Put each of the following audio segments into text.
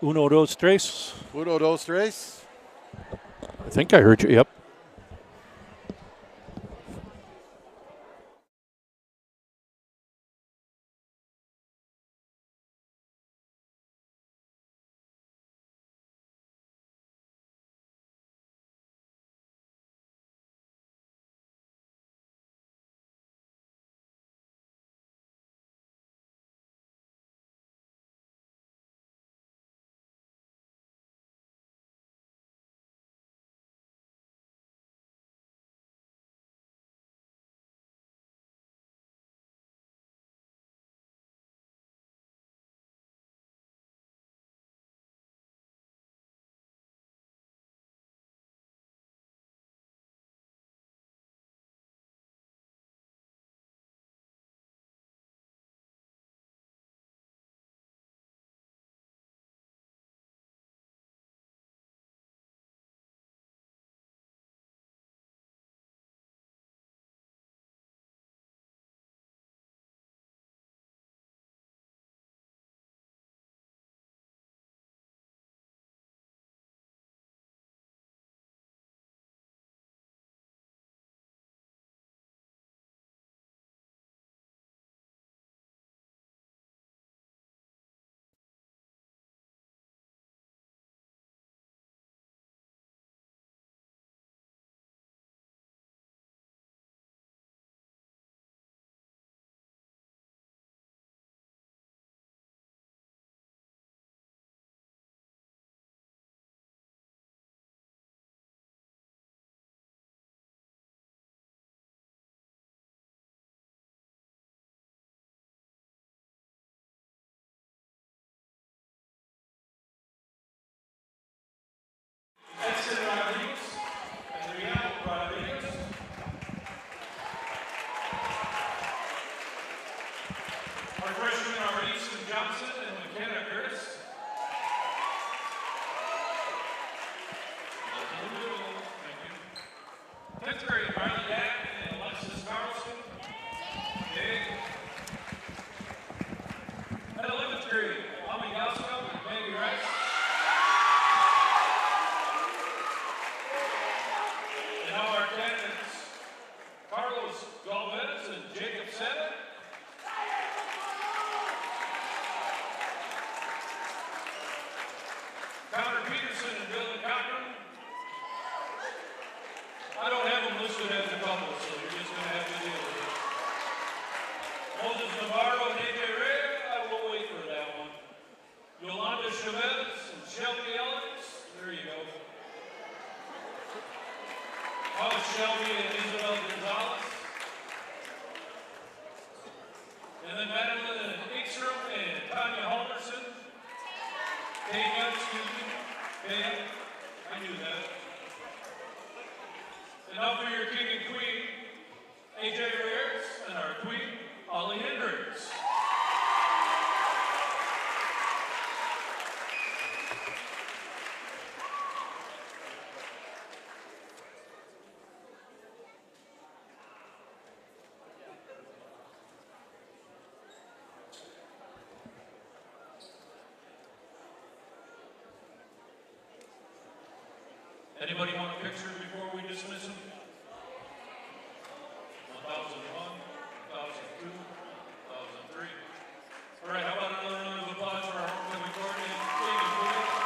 Uno, dos, tres. Uno, dos, tres. I think I heard you. Yep. Our freshmen are Easton Johnson and McKenna Curtis. Thank you. 10th grade, Riley Dack and Alexis Carlson. Okay. At 11th grade, Ami Galsco and Maggie Rice. And now our candidates, Carlos Galvez and Jacob Seta. Connor Peterson and Dylan Cochran. I don't have them listed as a couple, so you're just going to have to deal with it. Moses Navarro and AJ Ray, I will wait for that one. Yolanda Chavez and Shelby Alex, there you go. Shelby and Isabel Gonzalez. And then Madeline Ekstrom and Tanya Halverson. Kate, I knew that. And now for your king and queen, AJ Reyes, and our queen, Ollie Hendricks. Anybody want a picture before we dismiss them? 1001, 1002, 1003. All right, how about another round of applause for our homecoming coordinator, King and Queen?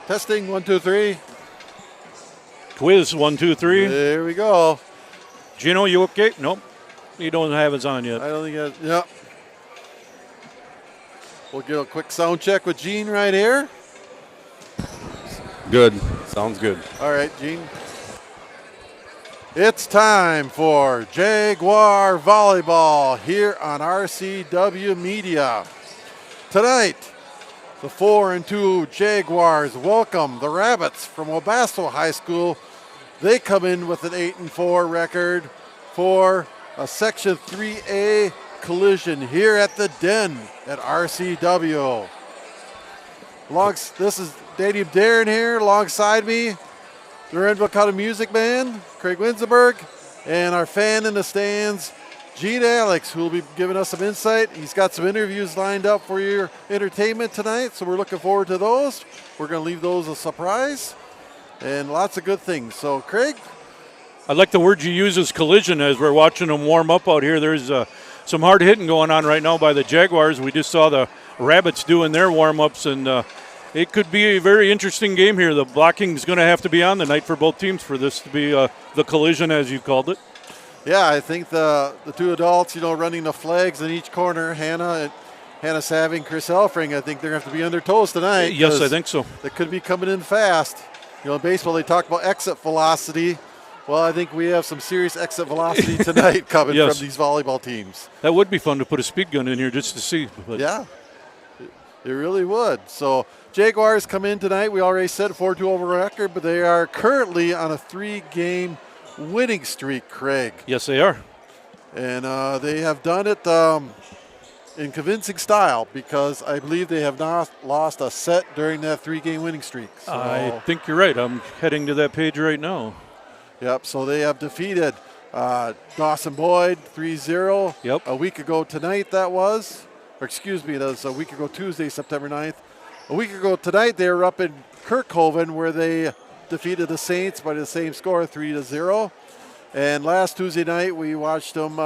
Testing, 1, 2, 3. Quiz, 1, 2, 3. There we go. Gino, you okay? Nope. You don't have his on yet. I don't think yep. We'll get a quick sound check with Gene right here. Good. Sounds good. All right, Gene. It's time for Jaguar Volleyball here on RCW Media. Tonight, the 4-2 Jaguars welcome the Rabbits from Wabasso High School. They come in with an 8-4 record for a Section 3A collision here at the Den at RCW. This is Dave Darren here alongside me, the Renville County Music Band, Craig Winzenberg, and our fan in the stands, Gene Alex, who will be giving us some insight. He's got some interviews lined up for your entertainment tonight, so we're looking forward to those. We're going to leave those a surprise, and lots of good things. So, Craig? I like the word you use as collision as we're watching them warm up out here. There's some hard hitting going on right now by the Jaguars. We just saw the Rabbits doing their warm-ups, and it could be a very interesting game here. The blocking is going to have to be on tonight for both teams for this to be the collision, as you called it. Yeah, I think the two adults, running the flags in each corner, Hannah Saving, Chris Elfring, I think they're going to have to be on their toes tonight. Yes, I think so. They could be coming in fast. In baseball, they talk about exit velocity. Well, I think we have some serious exit velocity tonight coming from these volleyball teams. That would be fun to put a speed gun in here just to see. But. Yeah, it really would. So Jaguars come in tonight. We already said 4-2 over record, but they are currently on a 3-game winning streak, Craig. Yes, they are. And they have done it in convincing style because I believe they have not lost a set during that 3-game winning streak. So, I think you're right. I'm heading to that page right now. Yep, so they have defeated Dawson Boyd 3-0. Yep. A week ago tonight that was. Or excuse me, that was a week ago Tuesday, September 9th. A week ago tonight they were up in Kirkhoven where they defeated the Saints by the same score, 3-0. And last Tuesday night we watched them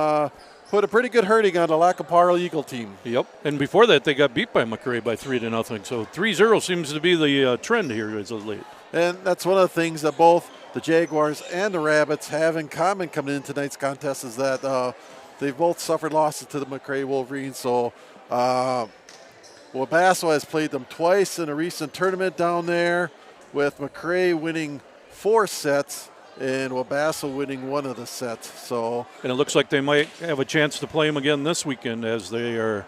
put a pretty good hurting on the Lacaparo Eagle team. Yep, and before that they got beat by McRae by 3-0. So 3-0 seems to be the trend here as of late. And that's one of the things that both the Jaguars and the Rabbits have in common coming in tonight's contest is that they've both suffered losses to the McRae Wolverines. So Wabasso has played them twice in a recent tournament down there, with McRae winning 4 sets and Wabasso winning 1 of the sets. So, and it looks like they might have a chance to play them again this weekend as they are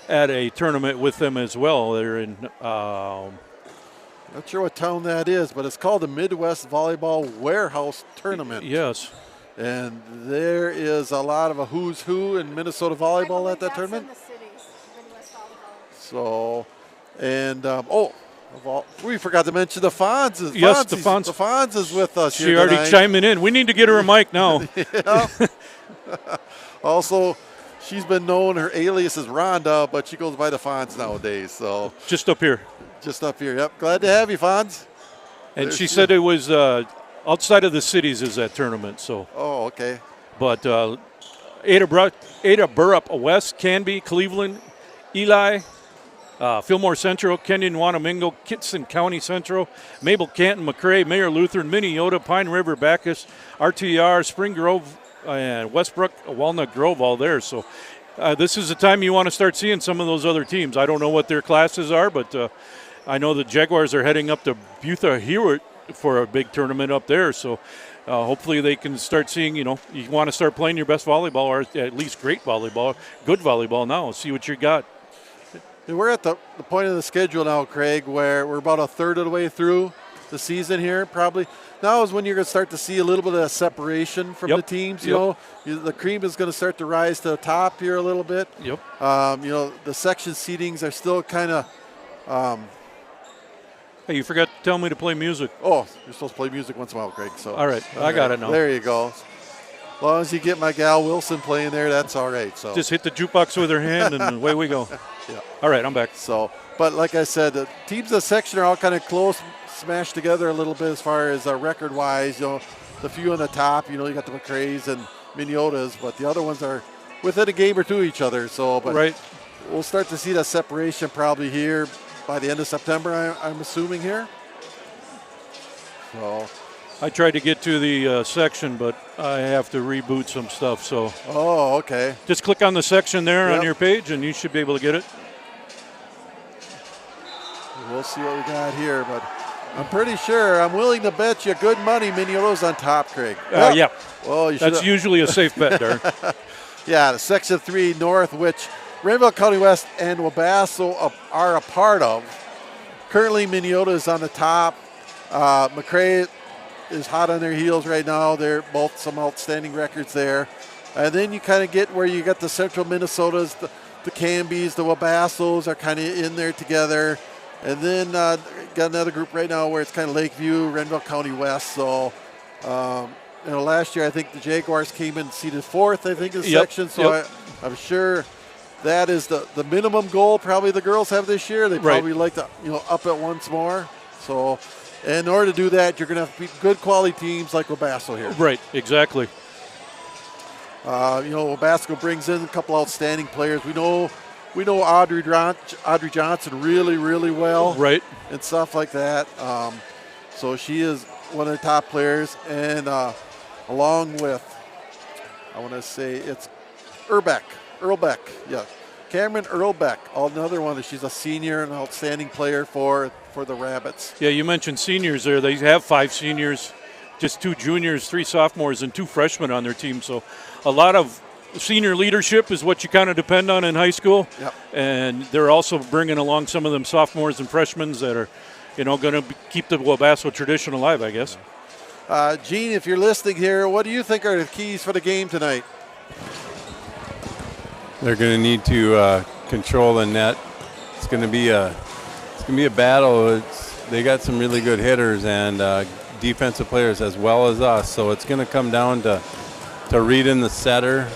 at a tournament with them as well. They're in not sure what town that is, but it's called the Midwest Volleyball Warehouse Tournament. Yes. And there is a lot of a who's who in Minnesota volleyball at that tournament. In the cities, Midwest volleyball. So, and we forgot to mention the Fonz. Yes, the Fonz. The Fonz is with us She here already tonight. chiming in. We need to get her a mic now. Also, she's been known, her alias is Rhonda, but she goes by the Fonz nowadays. So Just up here. just up here. Yep. Glad to have you, Fonz. And she said it was outside of the cities is that tournament. So. Oh, okay. But Ada Burrup West, Canby, Cleveland, Eli, Fillmore Central, Kenyon, Wanamingo, Kitson County Central, Mabel Canton, McRae, Mayor Lutheran, Minneota, Pine River, Bacchus, RTR, Spring Grove, and Westbrook, Walnut Grove, all there. So this is the time you want to start seeing some of those other teams. I don't know what their classes are, but I know the Jaguars are heading up to Butha-Hewitt for a big tournament up there. So hopefully they can start seeing, you want to start playing your best volleyball, or at least great volleyball, good volleyball now. See what you got. We're at the point of the schedule now, Craig, where we're about a third of the way through the season here, probably. Now is when you're going to start to see a little bit of separation from the teams. The cream is going to start to rise to the top here a little bit. Yep. The section seedings are still kind of. Hey, you forgot to tell me to play music. Oh, you're supposed to play music once in a while, Craig. So. All right, I got it now. There you go. As long as you get my gal Wilson playing there, that's all right. So just hit the jukebox with her hand, and away we go. Yeah. All right, I'm back. So, but like I said, the teams in the section are all kind of close, smashed together a little bit as far as record-wise. The few on the top, you got the McRaes and Minneotas, but the other ones are within a game or two of each other. So, but right. We'll start to see that separation probably here by the end of September, I'm assuming here. So, I tried to get to the section, but I have to reboot some stuff. So oh, okay. just click on the section there on Yep. your page, and you should be able to get it. We'll see what we got here, but I'm pretty sure, I'm willing to bet you good money Minneota's on top, Craig. Yeah, Well, you that's should. usually a safe bet there. Yeah, the Section 3 North, which Renville County West and Wabasso are a part of. Currently, Minneota is on the top. McRae is hot on their heels right now. They're both some outstanding records there. And then you kind of get where you got the Central Minnesotas, the Canbys, the Wabassos are kind of in there together. And then got another group right now where it's kind of Lakeview, Renville County West. So, last year I think the Jaguars came in seated fourth, I think, in the section. So I'm sure that is the minimum goal probably the girls have this year. They probably like to up it once more. So in order to do that, you're going to have to beat good quality teams like Wabasso here. Right, exactly. Wabasso brings in a couple outstanding players. We know Audrey Johnson really, really well. Right. And stuff like that. So she is one of the top players. And along with, I want to say it's Erlbeck. Yeah. Cameron Erlbeck, another one. She's a senior and outstanding player for the Rabbits. Yeah, you mentioned seniors there. They have 5 seniors, just 2 juniors, 3 sophomores, and 2 freshmen on their team. So a lot of senior leadership is what you kind of depend on in high school. Yep. And they're also bringing along some of them sophomores and freshmen that are, going to keep the Wabasso tradition alive, I guess. Gene, if you're listening here, what do you think are the keys for the game tonight? They're going to need to control the net. It's going to be a battle. They got some really good hitters and defensive players as well as us. So it's going to come down to reading the setter,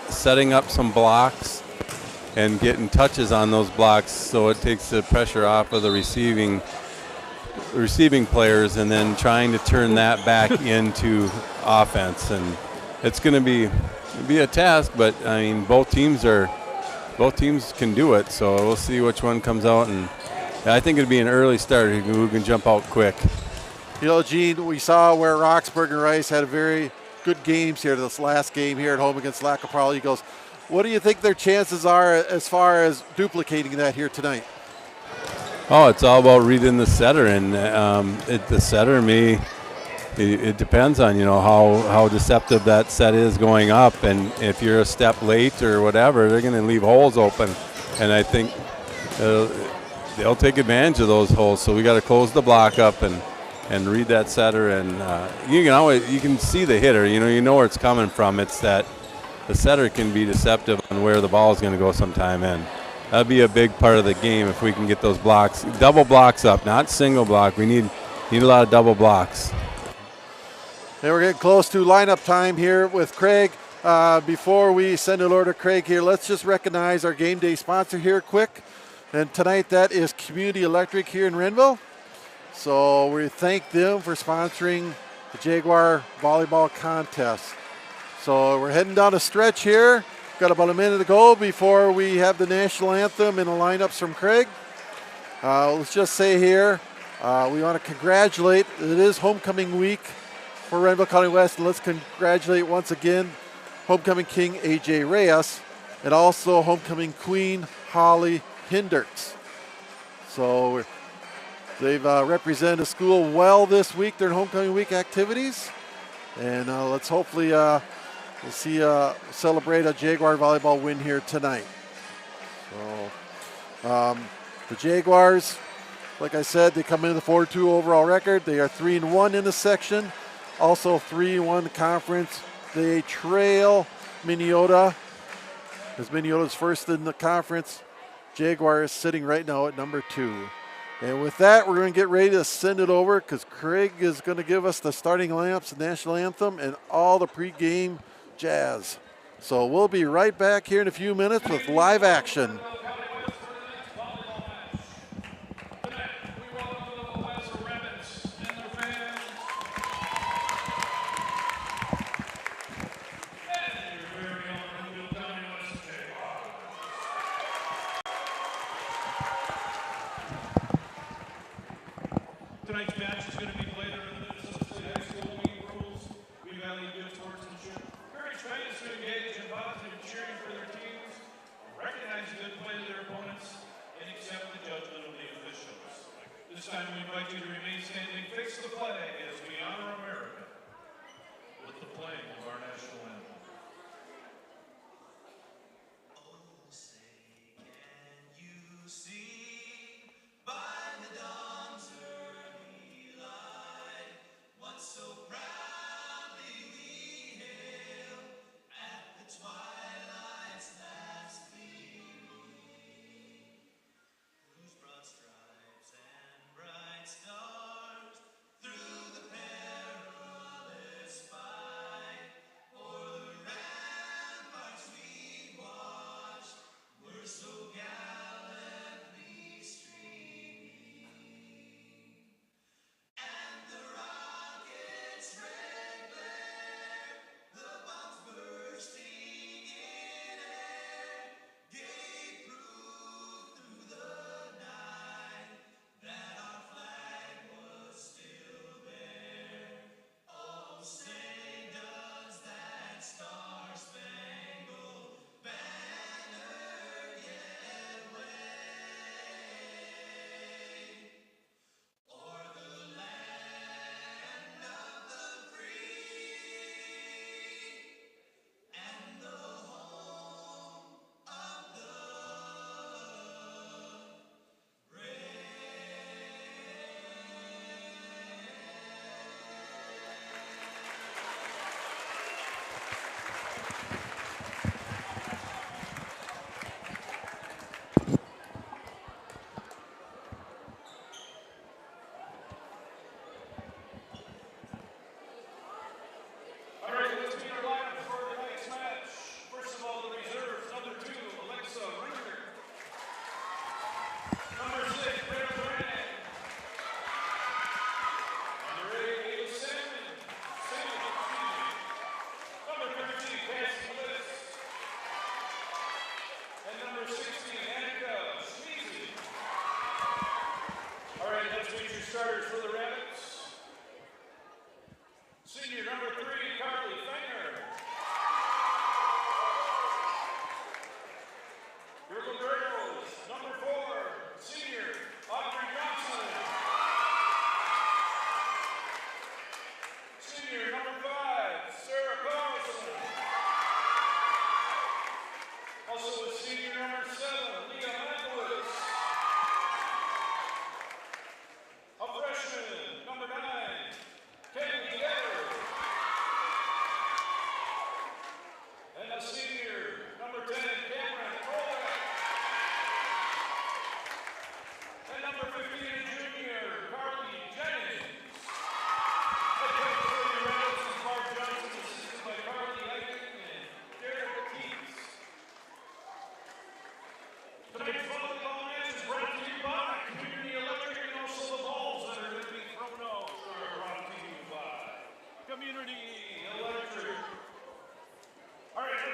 setting up some blocks, and getting touches on those blocks so it takes the pressure off of the receiving players, and then trying to turn that back into offense. And it's going to be a task, but I mean both teams can do it. So we'll see which one comes out, and I think it'll be an early start who can jump out quick. Gene, we saw where Roxburgh and Rice had a very good games here. This last game here at home against Lac-Qui-Parle Eagles. What do you think their chances are as far as duplicating that here tonight? Oh, it's all about reading the setter, and the setter it depends on how deceptive that set is going up, and if you're a step late or whatever, they're going to leave holes open, and I think they'll take advantage of those holes. So we got to close the block up and read that setter, and you can see the hitter. You know where it's coming from. It's that the setter can be deceptive on where the ball is going to go sometime, and that'd be a big part of the game if we can get those blocks, double blocks up, not single block. We need a lot of double blocks. And we're getting close to lineup time here with Craig. Before we send it over to Craig here, let's just recognize our game day sponsor here quick. And tonight that is Community Electric here in Renville. So we thank them for sponsoring the Jaguar volleyball contest. So we're heading down a stretch here. Got about a minute to go before we have the national anthem and the lineups from Craig. Let's just say here, we want to congratulate, it is homecoming week for Renville County West, and let's congratulate once again homecoming king AJ Reyes and also homecoming queen Holly Hinderts. So they've represented the school well this week during homecoming week activities, and let's hopefully we'll see celebrate a Jaguar volleyball win here tonight. So the Jaguars, like I said, they come in with a 4-2 overall record. They are 3-1 in the section, also 3-1 conference. They trail Minneota, as Minneota's first in the conference. Jaguar is sitting right now at number 2. And with that, we're going to get ready to send it over because Craig is going to give us the starting lineups, the national anthem, and all the pregame jazz. So we'll be right back here in a few minutes with live action. Tonight's match is going to be played under the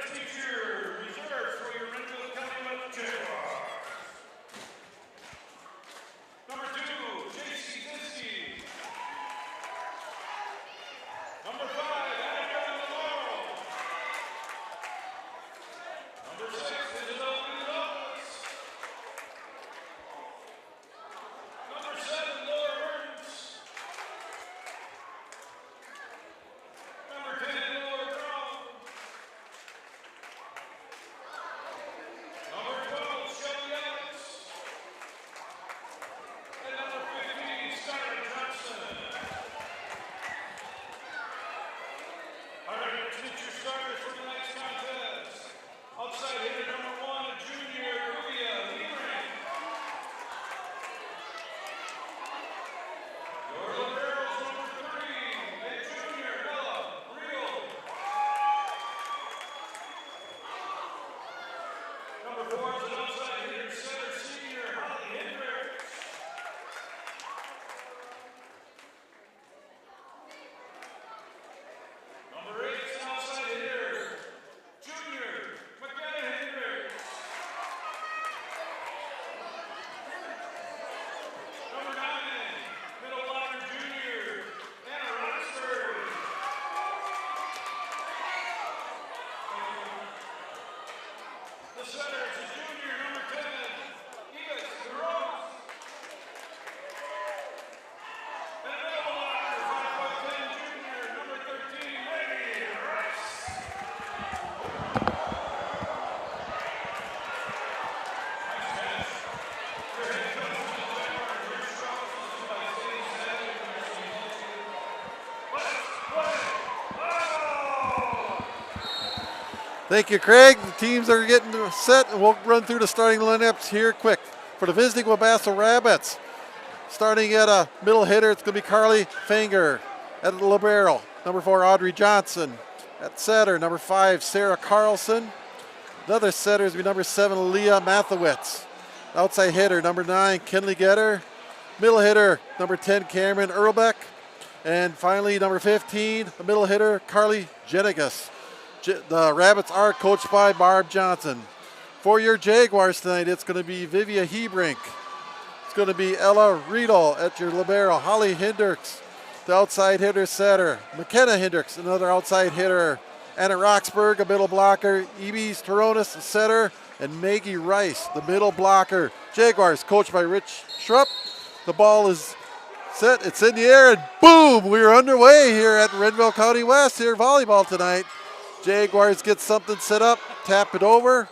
let's meet your reserves for your Renville County West Jaguars. Number 2, J.C. Zinsky. Number 5, Annika Navarro. Number 6, Isabel Gonzalez. Number 7, Laura Burns. Number 10, Laura Brown. Number 12, Shelby Ellis. And number 15, Skylar Johnson. All right, let's meet your starters for tonight's contest. Outside hitter number 1, junior Rubia Liebring. Your liberos number 3, a junior Bella Rio. Number 4 is an outside hitter, center senior Holly Hendricks. Number 8 is an outside hitter, junior McKenna Hendricks. Number 9, middle blocker junior Anna Roxford. The center is a junior, number 10, Edith Duros. And the middle blocker, 5'10" junior, number 13, Maggie Rice. Nice catch. Your head coach for the Jaguars, Rich Strauss, is by Sadie Sadie from RCW. Let's play. Oh! Thank you, Craig. The teams are getting set, and we'll run through the starting lineups here quick. For the visiting Wabasso Rabbits, starting at a middle hitter, it's going to be Carly Fanger. At the libero, number 4, Audrey Johnson. At setter, number 5, Sarah Carlson. Another setter is going to be number 7, Leah Mathewitz. Outside hitter, number 9, Kinley Getter. Middle hitter, number 10, Cameron Earlbeck. And finally, number 15, the middle hitter, Carly Jenigas. The Rabbits are coached by Barb Johnson. For your Jaguars tonight, it's going to be Vivia Hebrink. It's going to be Ella Riedel at your libero. Holly Hendricks, the outside hitter setter. McKenna Hendricks, another outside hitter. Anna Roxburgh, a middle blocker. Ebes Toronis, a setter. And Maggie Rice, the middle blocker. Jaguars coached by Rich Schrupp. The ball is set. It's in the air, and boom! We're underway here at Renville County West here volleyball tonight. Jaguars get something set up, tap it over.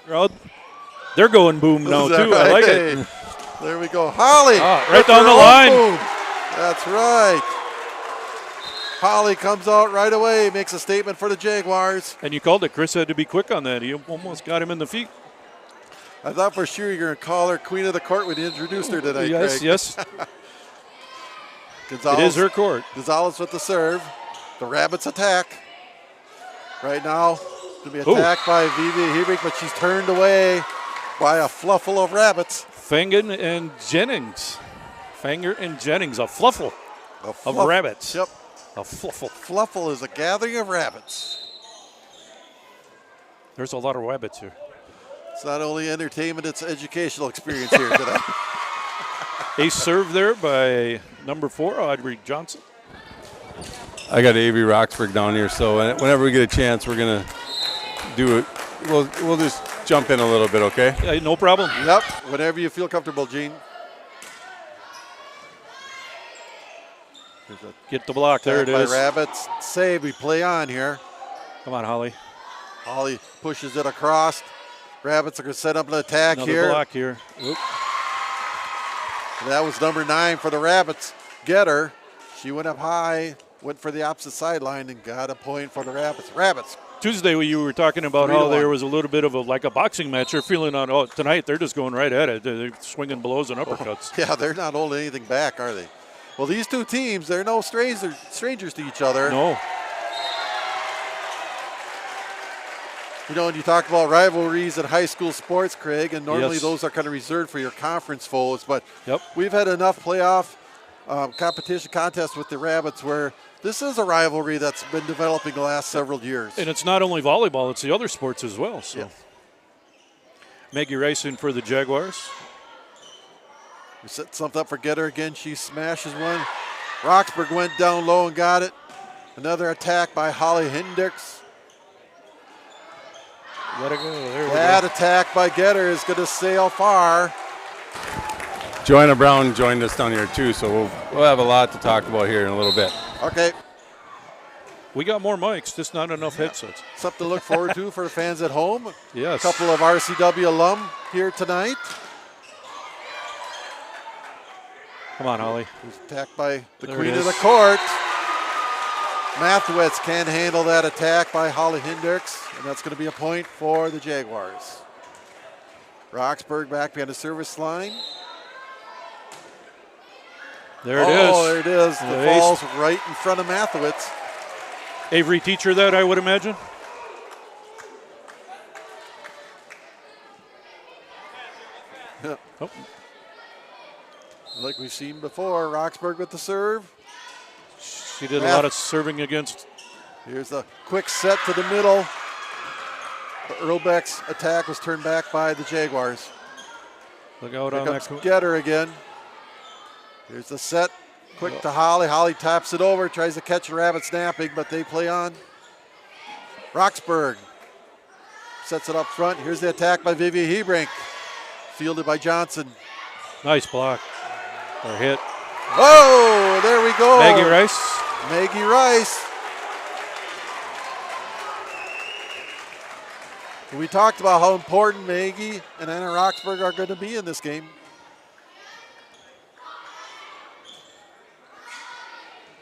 Crowd, they're going boom now, Is that too. I like it. right? There we go. Holly. Right with down her the own line. boom. That's right. Holly comes out right away, makes a statement for the Jaguars. And you called it. Chris had to be quick on that. He almost got him in the feet. I thought for sure you were going to call her Queen of the Court when you introduced her tonight, Yes, Craig. yes. Gonzalez, It is her court. Gonzalez with the serve. The Rabbits attack. Right now, going to be Ooh. attacked by Vivi Hebrink, but she's turned away by a fluffle of Rabbits. Fangen and Jennings. Fanger and Jennings, a fluffle A of fluff- rabbits. Yep. A fluffle. Fluffle is a gathering of rabbits. There's a lot of rabbits here. It's not only entertainment, it's educational experience here today. Ace serve there by number 4, Audrey Johnson. I got A.V. Roxburgh down here, so whenever we get a chance, we're going to do it. We'll just jump in a little bit, okay? Yeah, no problem. Yep, whenever you feel comfortable, Gene. There's a Get the block. There it attack by is. Rabbits. Save, we play on here. Come on, Holly. Holly pushes it across. Rabbits are going to set up an attack Another here. block here. Oop. And that was number 9 for the Rabbits. Getter. She went up high, went for the opposite sideline, and got a point for the Rabbits. Rabbits. Tuesday, you were talking about 3-1. how there was a little bit of like a boxing match. You're feeling on. Oh, tonight they're just going right at it. They're swinging blows and uppercuts. Yeah, they're not holding anything back, are they? Well, these two teams, they're no strangers to each other. No. You know, when you talk about rivalries in high school sports, Craig, and normally Yes. those are kind of reserved for your conference foes, but Yep. we've had enough playoff competition contest with the Rabbits, where this is a rivalry that's been developing the last several years. And it's not only volleyball, it's the other sports as well. So Yes. Maggie Rice in for the Jaguars. We set something up for Getter again. She smashes one. Roxburgh went down low and got it. Another attack by Holly Hendricks. Let it go. There we That go. attack by Getter is going to sail far. Joanna Brown joined us down here too, so we'll have a lot to talk about here in a little bit. Okay, We got more mics, just not enough headsets. something to look forward to for the fans at home. Yes. A couple of RCW alum here tonight. Come on, Holly. Attacked by the There queen it of the is. court. Mathewitz can't handle that attack by Holly Hendricks, and that's going to be a point for the Jaguars. Roxburgh back behind the service line. There it Oh, is. there it is. The The ball's right in front of Mathewitz. Avery teacher that, I would imagine. Oh, Like we've seen before, Roxburgh with the serve. she did a lot of serving against. Here's a quick set to the middle. But Earlbeck's attack was turned back by the Jaguars. Look out Here on comes that. Getter again. Here's the set. Quick to Holly. Holly taps it over, tries to catch a rabbit snapping, but they play on. Roxburgh sets it up front. Here's the attack by Vivian Hebrink. Fielded by Johnson. Nice block. Or hit. Oh, there we go. Maggie Rice. Maggie Rice. We talked about how important Maggie and Anna Roxburgh are going to be in this game.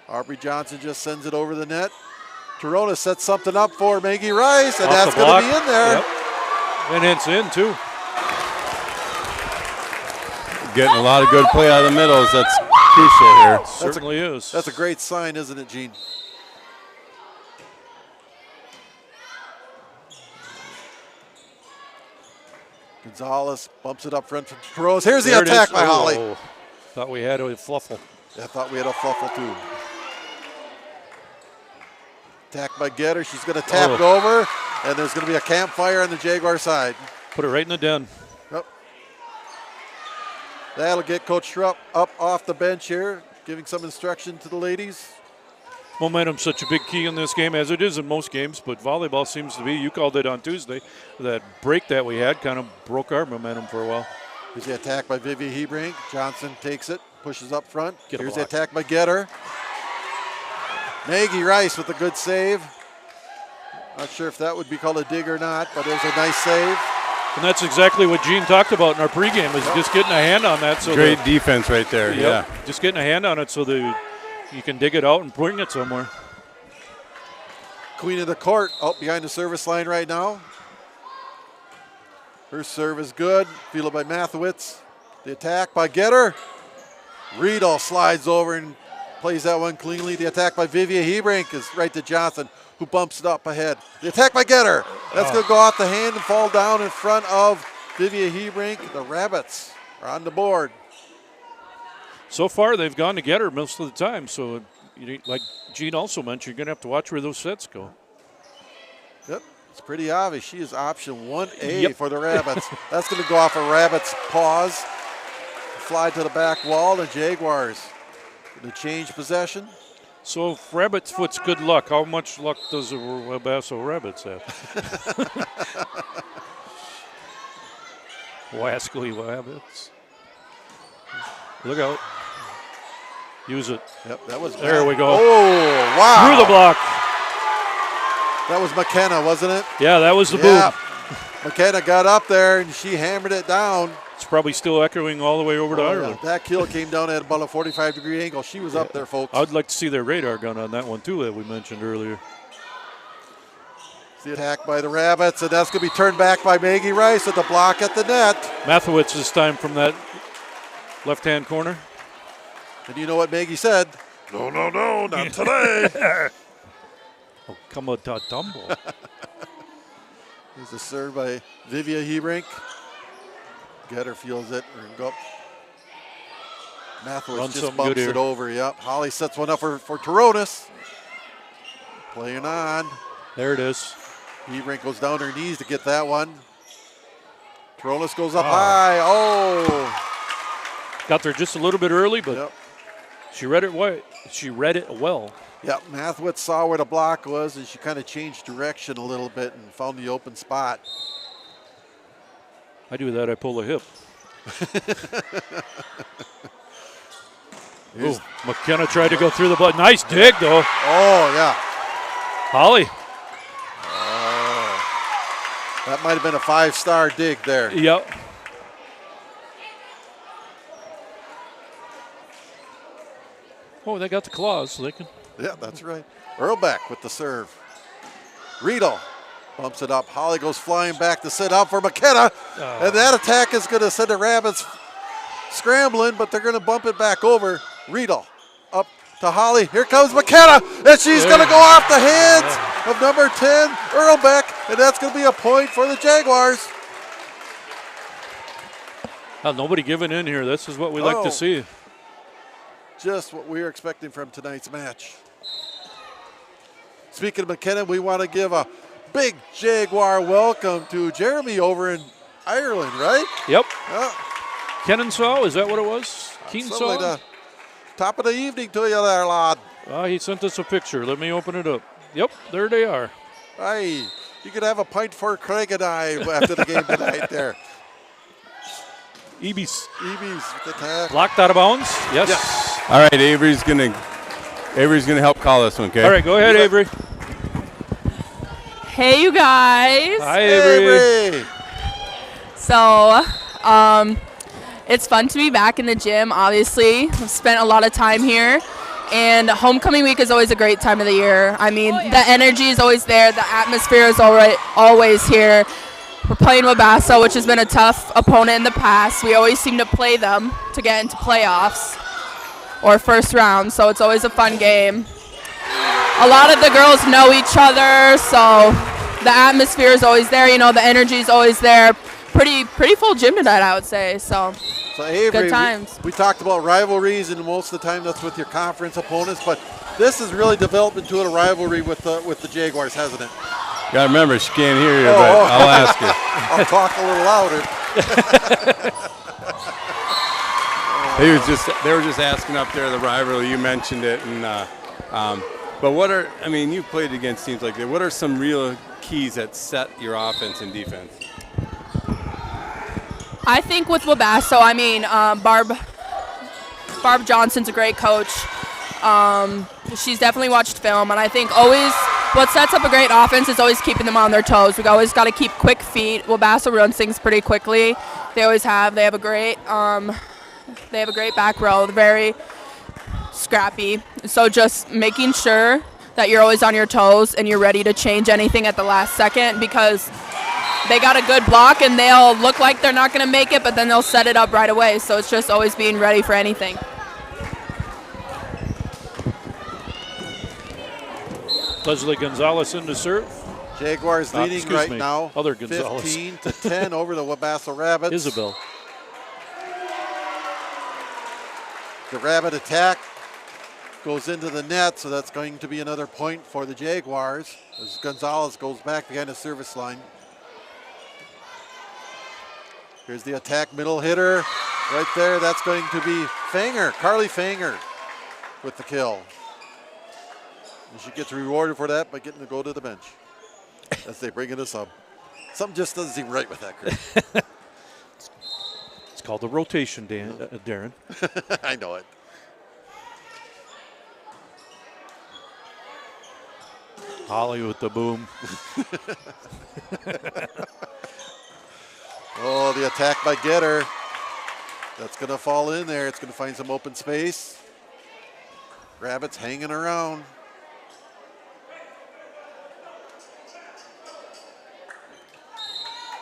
Aubrey Johnson just sends it over the net. Torona sets something up for Maggie Rice, and Off that's the going block. to be in there. Yep. And it's in, too. Getting a lot of good play out of the middles. That's crucial here. Certainly is. That's a great sign, isn't it, Gene? Gonzalez bumps it up front from Torona. Here's the There it attack is. by Holly. Oh, thought we had a fluffle. I thought we had a fluffle too. Attack by Getter. She's going to tap it over, and there's going to be a campfire on the Jaguar side. Put it right in the den. Yep. That'll get Coach Schrupp up off the bench here, giving some instruction to the ladies. Momentum's such a big key in this game, as it is in most games, but volleyball seems to be. You called it on Tuesday. That break that we had kind of broke our momentum for a while. Here's the attack by Vivian Hebrink. Johnson takes it, pushes up front. Get a Here's the block. attack by Getter. Maggie Rice with a good save. Not sure if that would be called a dig or not, but there's a nice save. And that's exactly what Gene talked about in our pregame, is just getting a hand on that. So Great defense right there. Yep, Yeah. just getting a hand on it so that you can dig it out and bring it somewhere. Queen of the court out behind the service line right now. Her serve is good, fielded by Mathewitz. The attack by Getter. Riedel slides over and plays that one cleanly. The attack by Vivian Hebrink is right to Johnson, who bumps it up ahead. The attack by Getter. That's going to go off the hand and fall down in front of Vivian Hebrink. The Rabbits are on the board. So far, they've gone to get her most of the time. So, like Gene also mentioned, you're going to have to watch where those sets go. Yep, it's pretty obvious. She is option 1A Yep. for the Rabbits. That's going to go off a Rabbits pause. Fly to the back wall. The Jaguars going to change possession. So, if Rabbit's foot's good luck, how much luck does the Wabasso Rabbits have? Wascally Rabbits. Look out. Use it. Yep, that was. There we go. Oh, wow. Through the block. That was McKenna, wasn't it? Yeah, that was the Yeah. boom. McKenna got up there and she hammered it down. It's probably still echoing all the way over to Oh, Ireland. yeah. That kill came down at about a 45-degree angle. She was up there, folks. I'd like to see their radar gun on that one, too, that we mentioned earlier. The attack by the Rabbits, and that's going to be turned back by Maggie Rice with the block at the net. Mathewitz this time from that left-hand corner. And you know what Maggie said? No, no, no, not today. Oh, come on, tumble. Here's a serve by Vivian Hebrink. Getter feels it. Go up. Mathewitz Run just something bumps good here. it over. Yep. Holly sets one up for Toronis. Playing on. There it is. Hebrink goes down her knees to get that one. Toronis goes up Oh. high. Oh. Got there just a little bit early, but Yep. she read it well. She read it well. Yep. Mathewitz saw where the block was, and she kind of changed direction a little bit and found the open spot. I do that. I pull a hip. Here's- Oh, McKenna tried to go through the blood. Nice dig, though. Oh, yeah. Holly. That might have been a 5-star dig there. Yep. Oh, they got the claws, so they can. Yeah, that's right. Earlbeck with the serve. Riedel bumps it up. Holly goes flying back to sit up for McKenna. And that attack is going to send the Rabbits scrambling, but they're going to bump it back over. Riedel up to Holly. Here comes McKenna, and she's going to go off the hands of number 10, Earlbeck, and that's going to be a point for the Jaguars. Nobody giving in here. This is what we like Oh. to see. Just what we were expecting from tonight's match. Speaking of McKenna, we want to give a big Jaguar welcome to Jeremy over in Ireland, right? Yep. Yeah, Kennesaw, is that what it was? something Keensaw? like that. Top of the evening to you there, lad. He sent us a picture. Let me open it up. Yep, there they are. Aye, you could have a pint for Craig and I after the game tonight there. Ebis. Ebies with the tag. Blocked out of bounds? Yes. Yes. All right, Avery's gonna help call this one, okay? All right, go ahead, Avery. Hey, you guys. Hi, Avery. Avery. So, it's fun to be back in the gym, obviously. I've spent a lot of time here. And homecoming week is always a great time of the year. I mean, the energy is always there. The atmosphere is always here. We're playing Wabasso, which has been a tough opponent in the past. We always seem to play them to get into playoffs or first round, so it's always a fun game. A lot of the girls know each other, so the atmosphere is always there. You know, the energy is always there. Pretty full gym tonight, I would say. So Avery, good times. We talked about rivalries, and most of the time that's with your conference opponents, but this has really developed into a rivalry with the Jaguars, hasn't it? Gotta remember, she can't hear you, but I'll ask her. I'll talk a little louder. They were just asking up there the rivalry. You mentioned it, and but you played against teams like that. What are some real keys that set your offense and defense? I think with Wabasso, Barb Johnson's a great coach. She's definitely watched film, and I think always what sets up a great offense is always keeping them on their toes. We always got to keep quick feet. Wabasso runs things pretty quickly. They always have. They have a great back row. They're very scrappy. So just making sure that you're always on your toes and you're ready to change anything at the last second, because they got a good block and they'll look like they're not going to make it, but then they'll set it up right away. So it's just always being ready for anything. Leslie Gonzalez in to serve. Jaguars leading excuse right me, now, other Gonzalez. 15-10 over the Wabasso Rabbits. Isabel. The Rabbit attack goes into the net, so that's going to be another point for the Jaguars as Gonzalez goes back behind the service line. Here's the attack middle hitter right there. That's going to be Fanger, Carly Fanger with the kill. And she gets rewarded for that by getting to go to the bench as they bring in a sub. Something just doesn't seem right with that, Chris. It's called the rotation, Darren. I know it. Holly with the boom. Oh, the attack by Getter. That's going to fall in there. It's going to find some open space. Rabbits hanging around.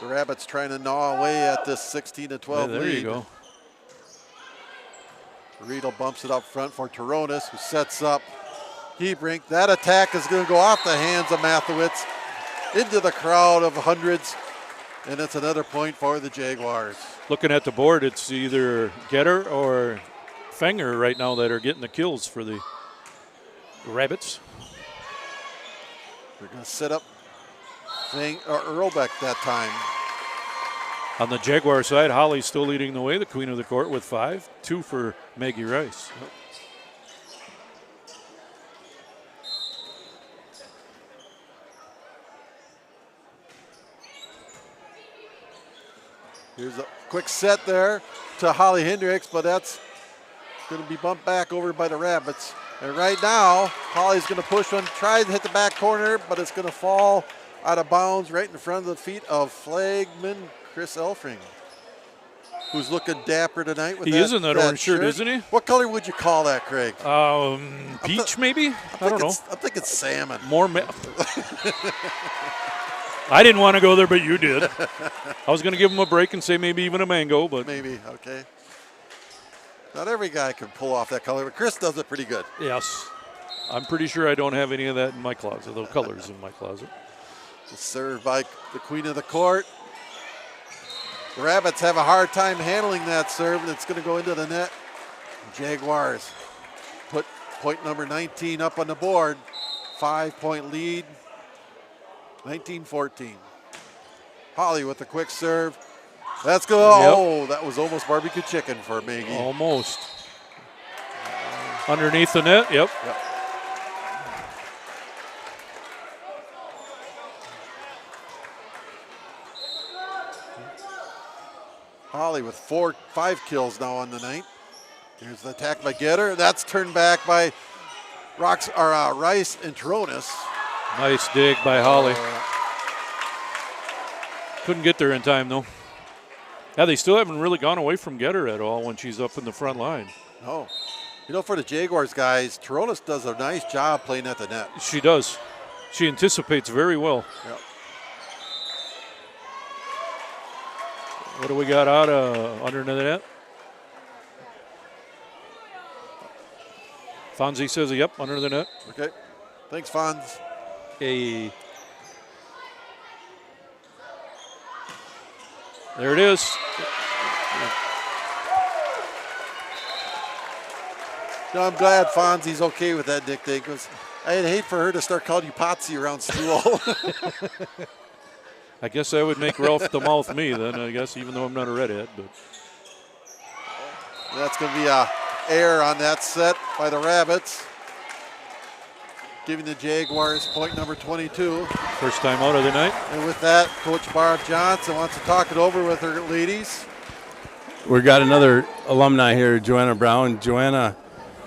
The Rabbits trying to gnaw away at this 16-12 lead. There you go. Riedel bumps it up front for Toronis, who sets up Hebrink. That attack is going to go off the hands of Mathewitz into the crowd of hundreds, and it's another point for the Jaguars. Looking at the board, it's either Getter or Fenger right now that are getting the kills for the Rabbits. They're going to set up Earlbeck that time. On the Jaguar side, Holly's still leading the way, the queen of the court with 5, 2 for Maggie Rice. Here's a quick set there to Holly Hendricks, but that's going to be bumped back over by the Rabbits. And right now, Holly's going to push one, try to hit the back corner, but it's going to fall out of bounds right in front of the feet of flagman Chris Elfring, who's looking dapper tonight. With He is in that orange shirt, isn't he? What color would you call that, Craig? Peach, maybe? I don't know. I think it's salmon. I didn't want to go there, but you did. I was going to give him a break and say maybe even a mango, but maybe, okay. Not every guy can pull off that color, but Chris does it pretty good. yes. I'm pretty sure I don't have any of that in my closet, those colors in my closet. It's served by the queen of the court. The Rabbits have a hard time handling that serve, and it's going to go into the net. Jaguars put point number 19 up on the board. 5-point lead, 19-14. Holly with the quick serve. Let's go. Yep. Oh, that was almost barbecue chicken for Maggie. Almost. Underneath the net, yep. Holly with 5 kills now on the night. Here's the attack by Getter. That's turned back by Rice and Tronis. Nice dig by Holly. Couldn't get there in time, though. Yeah, they still haven't really gone away from Getter at all when she's up in the front line. No. You know, for the Jaguars guys, Tronis does a nice job playing at the net. She does. She anticipates very well. Yep. What do we got out under the net? Fonzie says, yep, under the net. Okay. Thanks, Fonz. There it is. No, I'm glad Fonzie's okay with that, Dick. Because I'd hate for her to start calling you Potsy around school. I guess I would make Ralph the mouth me then, I guess, even though I'm not a redhead. But that's going to be a error on that set by the Rabbits, giving the Jaguars point number 22. First time out of the night. And with that, Coach Barb Johnson wants to talk it over with her ladies. We got another alumni here, Joanna Brown. Joanna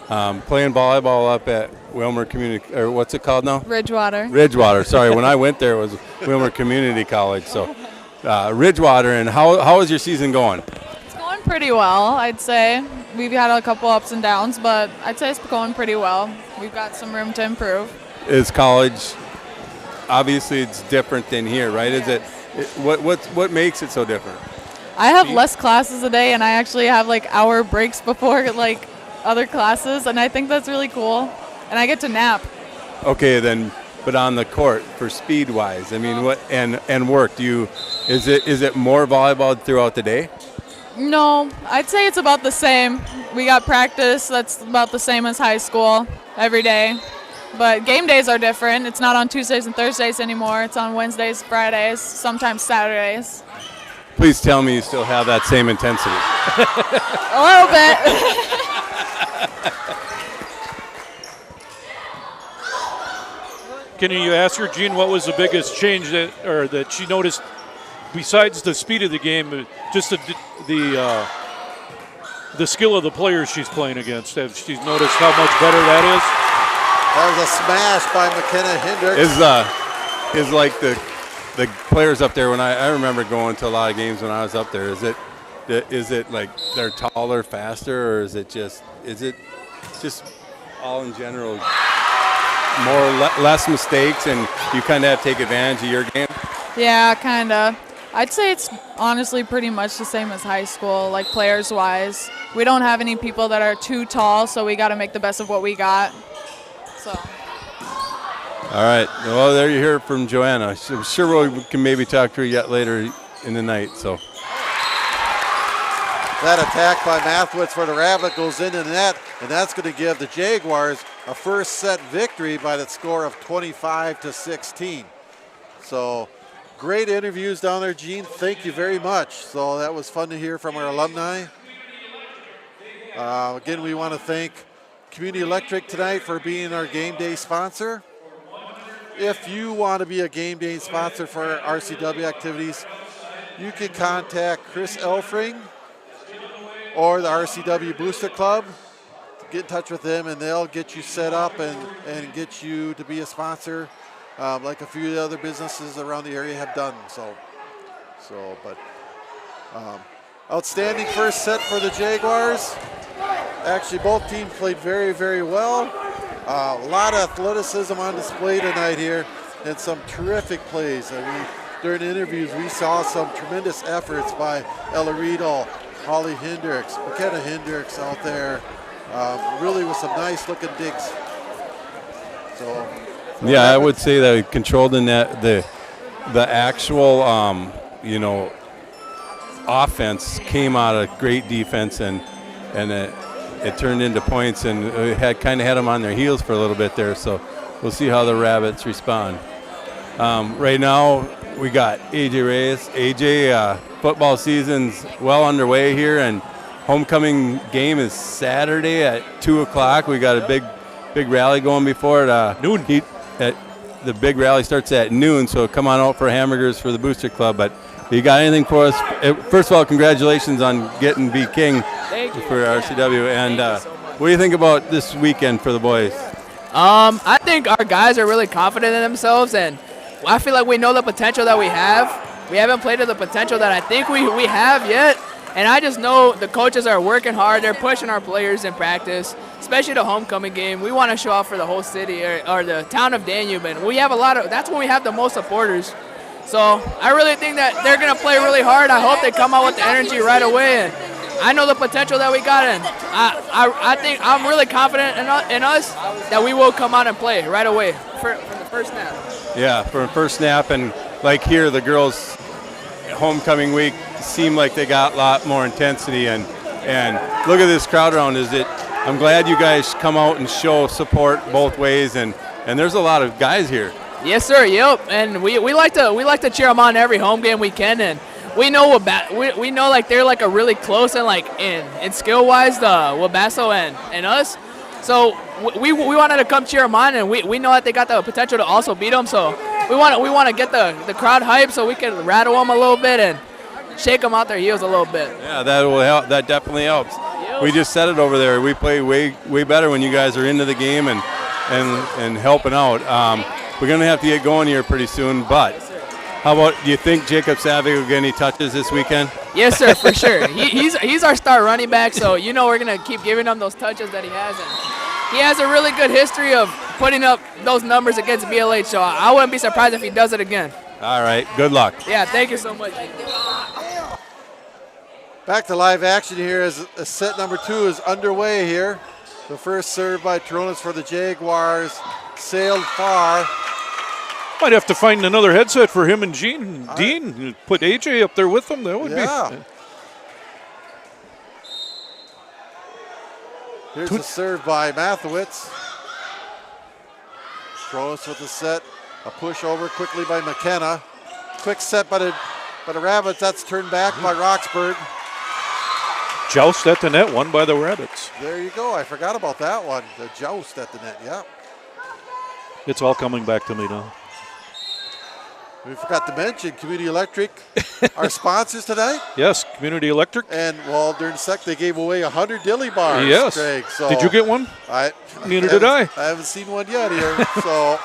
playing volleyball up at Wilmer Community, or what's it called now? Ridgewater. Sorry, when I went there, it was Wilmer Community College. So Ridgewater, and how is your season going? It's going pretty well, I'd say. We've had a couple ups and downs, but I'd say it's going pretty well. We've got some room to improve. Is college, obviously it's different than here, right? Is it what makes it so different? I have less classes a day, and I actually have like hour breaks before like other classes, and I think that's really cool. And I get to nap. Okay, then, but on the court for speed wise, I mean, what and work? Is it more volleyball throughout the day? No, I'd say it's about the same. We got practice that's about the same as high school every day. But game days are different. It's not on Tuesdays and Thursdays anymore. It's on Wednesdays, Fridays, sometimes Saturdays. Please tell me you still have that same intensity. A little bit. Can you ask her, Gene, what was the biggest change that she noticed besides the speed of the game, just the skill of the players she's playing against? Have she noticed how much better that is? That was a smash by McKenna Hendricks. Is like the players up there, when I remember going to a lot of games when I was up there, is it like they're taller, faster, or is it just all in general less mistakes and you kind of have to take advantage of your game? Yeah, kind of. I'd say it's honestly pretty much the same as high school, like players-wise. We don't have any people that are too tall, so we got to make the best of what we got. So. All right. Well, there you hear it from Joanna. I'm sure we can maybe talk to her yet later in the night. So. That attack by Mathwitz for the Rabbit goes into the net, and that's going to give the Jaguars a first set victory by the score of 25-16. So great interviews down there, Gene. Thank you very much. So that was fun to hear from our alumni. Again, we want to thank Community Electric tonight for being our game day sponsor. If you want to be a game day sponsor for RCW activities, you can contact Chris Elfring or the RCW Booster Club. Get in touch with them and they'll get you set up and get you to be a sponsor, like a few other businesses around the area have done. Outstanding first set for the Jaguars. Actually, both teams played very, very well. A lot of athleticism on display tonight here and some terrific plays. I mean, during the interviews, we saw some tremendous efforts by Ella Riedel, Holly Hendricks, McKenna Hendricks out there, really with some nice looking digs. So, yeah, I would say that we controlled the net. The actual, offense came out of great defense, and it turned into points, and we had them on their heels for a little bit there. So we'll see how the Rabbits respond. Right now, we got AJ Reyes. AJ, football season's well underway here, and homecoming game is Saturday at 2 o'clock. We got a big rally going before it. Noon. The big rally starts at noon, so come on out for hamburgers for the Booster Club. But you got anything for us? First of all, congratulations on getting B King for RCW. And what do you think about this weekend for the boys? I think our guys are really confident in themselves, and I feel like we know the potential that we have. We haven't played to the potential that I think we have yet. And I just know the coaches are working hard. They're pushing our players in practice, especially the homecoming game. We want to show off for the whole city or the town of Danube. And we have that's when we have the most supporters. So I really think that they're going to play really hard. I hope they come out with the energy right away. And I know the potential that we got, and I think I'm really confident in us that we will come out and play right away for the first snap. Yeah, for the first snap. And like here, the girls' homecoming week seemed like they got a lot more intensity. And look at this crowd around. I'm glad you guys come out and show support both ways. And there's a lot of guys here. Yes, sir. Yep. And we like to cheer them on every home game we can. And we know we know like they're like a really close and like in skill wise the Wabasso and us. So we wanted to come cheer them on, and we know that they got the potential to also beat them. So we want to get the crowd hyped so we can rattle them a little bit and shake them out their heels a little bit. Yeah, that will help. That definitely helps. Yep. We just said it over there. We play way better when you guys are into the game and helping out. We're going to have to get going here pretty soon, but how about, do you think Jacob Savig will get any touches this weekend? Yes, sir, for sure. He's our star running back, so we're going to keep giving him those touches that he has. And he has a really good history of putting up those numbers against BLH, so I wouldn't be surprised if he does it again. All right, good luck. Yeah, thank you so much. Back to live action here as set number 2 is underway here. The first serve by Toronas for the Jaguars sailed far. Might have to find another headset for him and Gene. Dean, put AJ up there with him. That would be. Here's a serve by Mathewitz. Toronas with the set. A push over quickly by McKenna. Quick set by the Rabbits. That's turned back by Roxburgh. Joust at the net, won by the Rabbits. There you go. I forgot about that one. The joust at the net, yeah. It's all coming back to me now. We forgot to mention Community Electric, our sponsors tonight. Yes, Community Electric. And, well, during the sec, they gave away 100 dilly bars, yes. Craig. So did you get one? Neither did I. I haven't seen one yet here. So,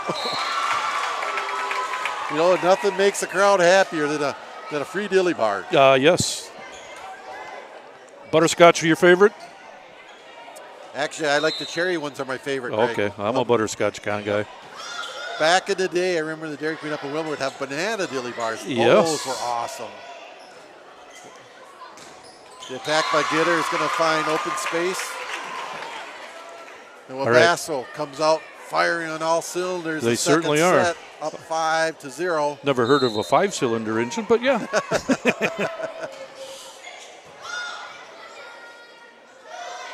nothing makes the crowd happier than a free dilly bar. Yes. Butterscotch your favorite? Actually, I like the cherry ones are my favorite. Okay, I'm a butterscotch kind of guy. Back in the day, I remember the Dairy Queen up in Wilmer would have banana dilly bars. Yes. Those were awesome. The attack by Gitter is going to find open space. And Wabasso comes out firing on all cylinders. They certainly are. Set, up 5-0. Never heard of a 5-cylinder engine, but yeah.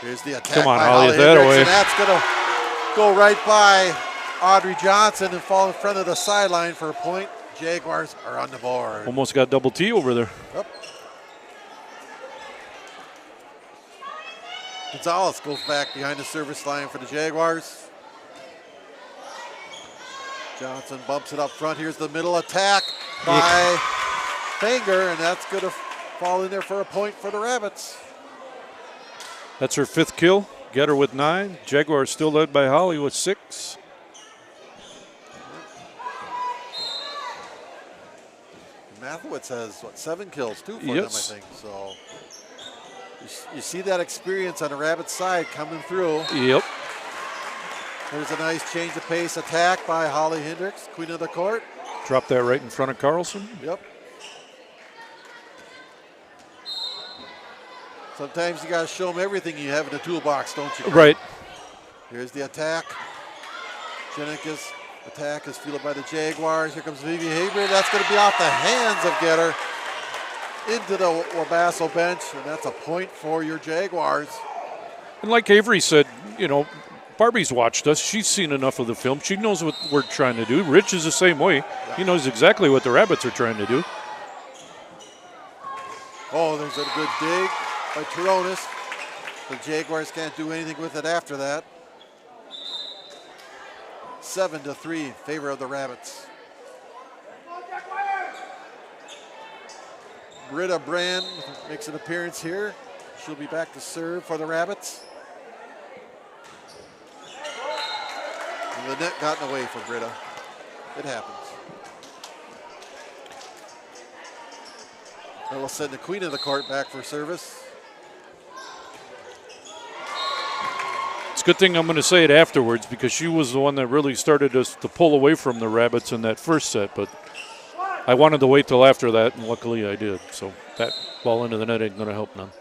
Here's the attack. Come on, by Holly, Holly that Hendricks, away. and that's going to go right by Audrey Johnson and fall in front of the sideline for a point. Jaguars are on the board. Almost got double T over there. Yep. Gonzalez goes back behind the service line for the Jaguars. Johnson bumps it up front. Here's the middle attack by Fanger, and that's going to fall in there for a point for the Rabbits. That's her 5th kill. Get her with 9. Jaguars still led by Holly with 6. Mathewitz has, 7 kills, too, for them, I Yes. think. So you see that experience on the Rabbit side coming through. Yep. There's a nice change of pace attack by Holly Hendricks, queen of the court. Drop that right in front of Carlson. Yep. Sometimes you got to show them everything you have in the toolbox, don't you? Right. Here's the attack. Jenik's attack is fielded by the Jaguars. Here comes Vivi Haber. That's going to be off the hands of Getter into the Wabasso bench, and that's a point for your Jaguars. And like Avery said, Barbie's watched us. She's seen enough of the film. She knows what we're trying to do. Rich is the same way. He knows exactly what the Rabbits are trying to do. Oh, there's a good dig by Turonis. The Jaguars can't do anything with it after that. 7-3 in favor of the Rabbits. Britta Brand makes an appearance here. She'll be back to serve for the Rabbits. And the net got in the way for Britta. It happens. And we'll send the queen of the court back for service. It's a good thing I'm going to say it afterwards because she was the one that really started us to pull away from the Rabbits in that first set, but I wanted to wait till after that, and luckily I did. So that ball into the net ain't going to help none.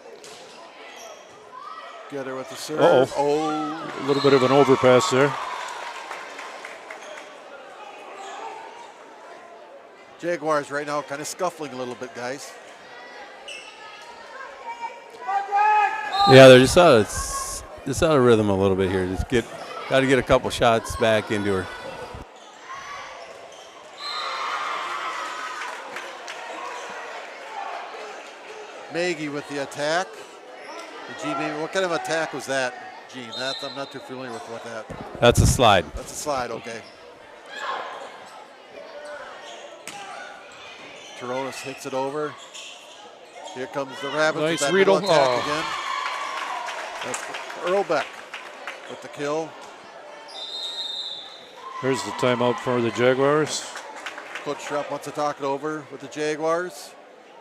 Get her with the serve. Uh-oh. A little bit of an overpass there. Jaguars right now kind of scuffling a little bit, guys. Yeah, they're just out of rhythm a little bit here. Got to get a couple shots back into her. Maggie with the attack. Gene, what kind of attack was that, Gene? I'm not too familiar with what that. That's a slide. That's a slide, okay. Turonis hits it over. Here comes the Rabbits Nice with that Riedel. middle attack again. That's Earlbeck with the kill. Here's the timeout for the Jaguars. Coach Schrupp wants to talk it over with the Jaguars,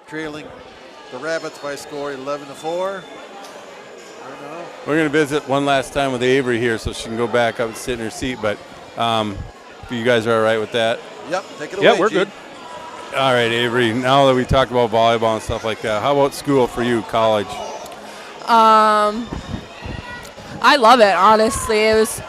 trailing the Rabbits by a score 11-4. We're going to visit one last time with Avery here so she can go back up and sit in her seat, but if you guys are all right with that? Yep, take it away, Yeah, we're Gene. good. All right, Avery, now that we talked about volleyball and stuff like that, how about school for you, college? I love it, honestly. It was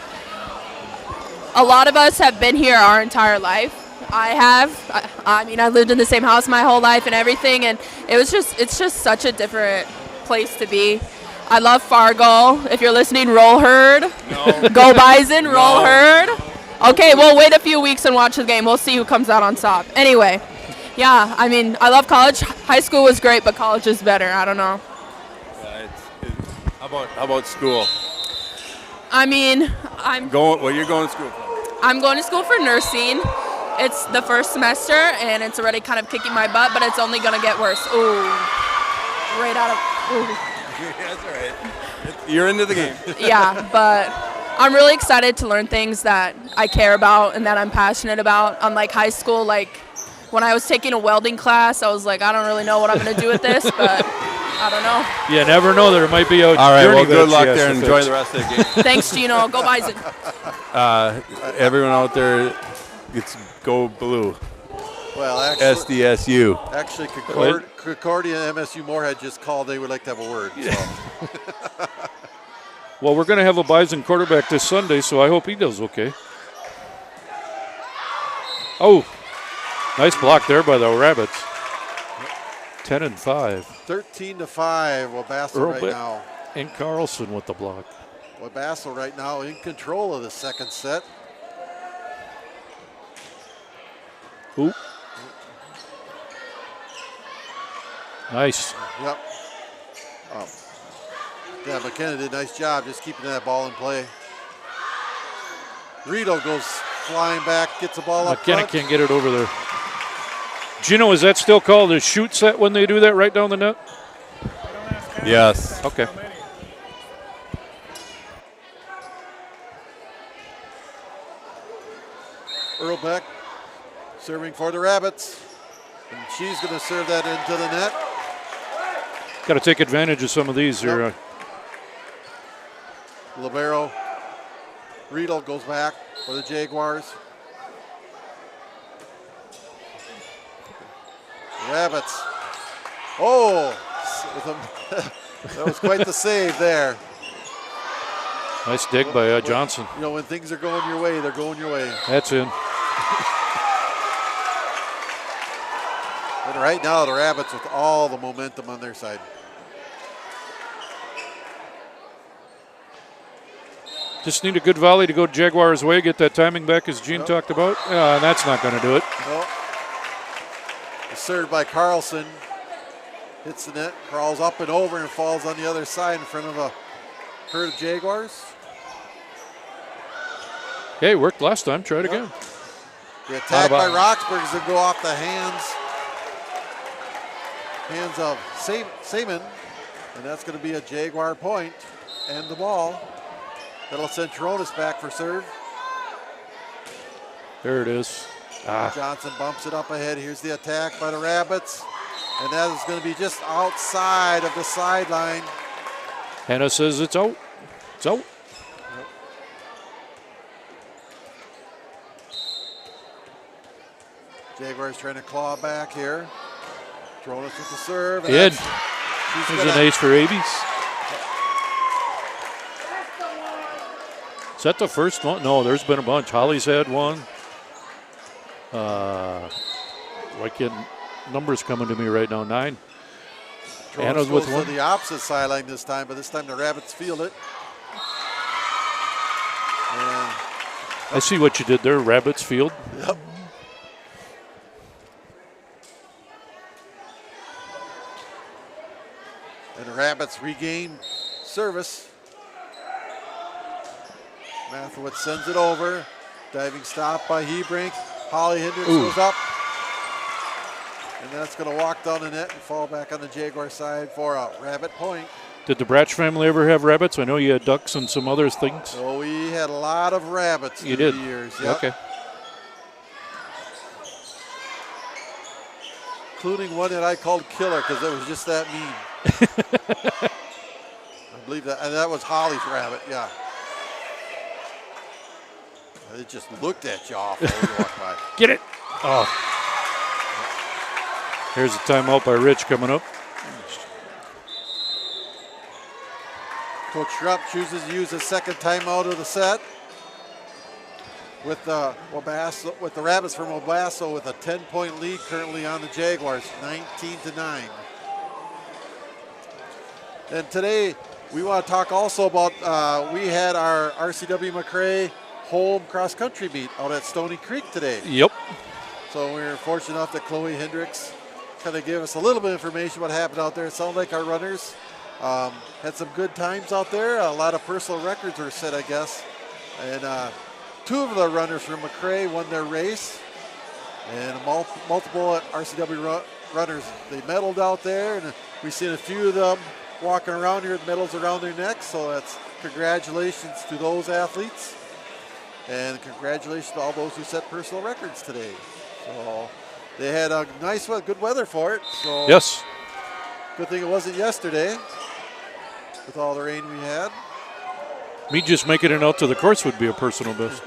a lot of us have been here our entire life. I have. I mean, I lived in the same house my whole life and everything, and it's just such a different place to be. I love Fargo. If you're listening, roll herd. No. Go Bison, roll herd. Okay, we'll wait a few weeks and watch the game. We'll see who comes out on top. Anyway, yeah, I mean, I love college. High school was great, but college is better. I don't know. How about school? I mean, You're going to school for? I'm going to school for nursing. It's the first semester, and it's already kind of kicking my butt, but it's only going to get worse. Ooh. Right out of, ooh. That's all right. You're into the game. Yeah, but I'm really excited to learn things that I care about and that I'm passionate about. Unlike high school, like when I was taking a welding class, I was like, I don't really know what I'm going to do with this, but I don't know. You never know. There might be a All right, journey well, good that luck she has there to and enjoy fix. the rest of the game. Thanks, Gino. Go Bison. Everyone out there, it's go blue. Well, actually, SDSU. Actually, Concordia and MSU Moorhead just called. They would like to have a word. So. Well, we're going to have a Bison quarterback this Sunday, so I hope he does okay. Oh, nice block there by the Rabbits. 10-5. 13-5, Wabasso right now. And Carlson with the block. Wabasso right now in control of the second set. Ooh. Nice. Yep. Yeah, McKenna did a nice job just keeping that ball in play. Rito goes flying back, gets the ball up McKenna front. can't get it over there. Gino, is that still called a shoot set when they do that right down the net? Yes. Okay. Earl Beck serving for the Rabbits. And she's going to serve that into the net. Got to take advantage of some of these here. Yep. Libero. Riedel goes back for the Jaguars. Rabbits. Oh, that was quite the save there. Nice dig by Johnson. You know, when things are going your way, they're going your way. That's in. But right now, the Rabbits with all the momentum on their side. Just need a good volley to go Jaguars' way, get that timing back as Gene talked about. And that's not going to do it. No. Served by Carlson. Hits the net, crawls up and over and falls on the other side in front of a herd of Jaguars. Hey, worked last time. Try it again. The attack by Roxburgh is going to go off the hands of Seaman. And that's going to be a Jaguar point and the ball. That'll send Toronis back for serve. There it is. Johnson bumps it up ahead. Here's the attack by the Rabbits. And that is going to be just outside of the sideline. Hannah says it's out. It's out. Yep. Jaguars trying to claw back here. Toronis with the serve. And Ed. she's There's an ace for Abies. Is that the first one? No, there's been a bunch. Holly's had one. Why can't numbers coming to me right now? 9. Anna's goes with one. to the opposite sideline this time, but this time the Rabbits field it. And I see what you did there, Rabbits field. yep. And the Rabbits regain service. Mathewitz sends it over. Diving stop by Hebrink. Holly Hendricks goes up. And that's going to walk down the net and fall back on the Jaguar side for a Rabbit point. Did the Bratch family ever have rabbits? I know you had ducks and some other things. So we had a lot of rabbits You through did? the years. Yep. Okay. Including one that I called Killer because it was just that mean. I believe that, and that was Holly's rabbit, yeah. It just looked at you off as you walked by. Get it. Oh. Here's a timeout by Rich coming up. Coach Schrupp chooses to use his second timeout of the set with the Rabbits from Wabasso with a 10-point lead currently on the Jaguars, 19-9. And today we want to talk also about we had our RCW McRae home cross-country meet out at Stony Creek today. Yep. So we were fortunate enough that Chloe Hendricks kind of gave us a little bit of information what happened out there. It sounded like our runners had some good times out there. A lot of personal records were set, I guess. And 2 of the runners from McRae won their race. And multiple RCW runners, they medaled out there. And we've seen a few of them walking around here with medals around their necks. So that's congratulations to those athletes. And congratulations to all those who set personal records today. So they had a nice, good weather for it. So Yes. good thing it wasn't yesterday with all the rain we had. Me just making it out to the course would be a personal best.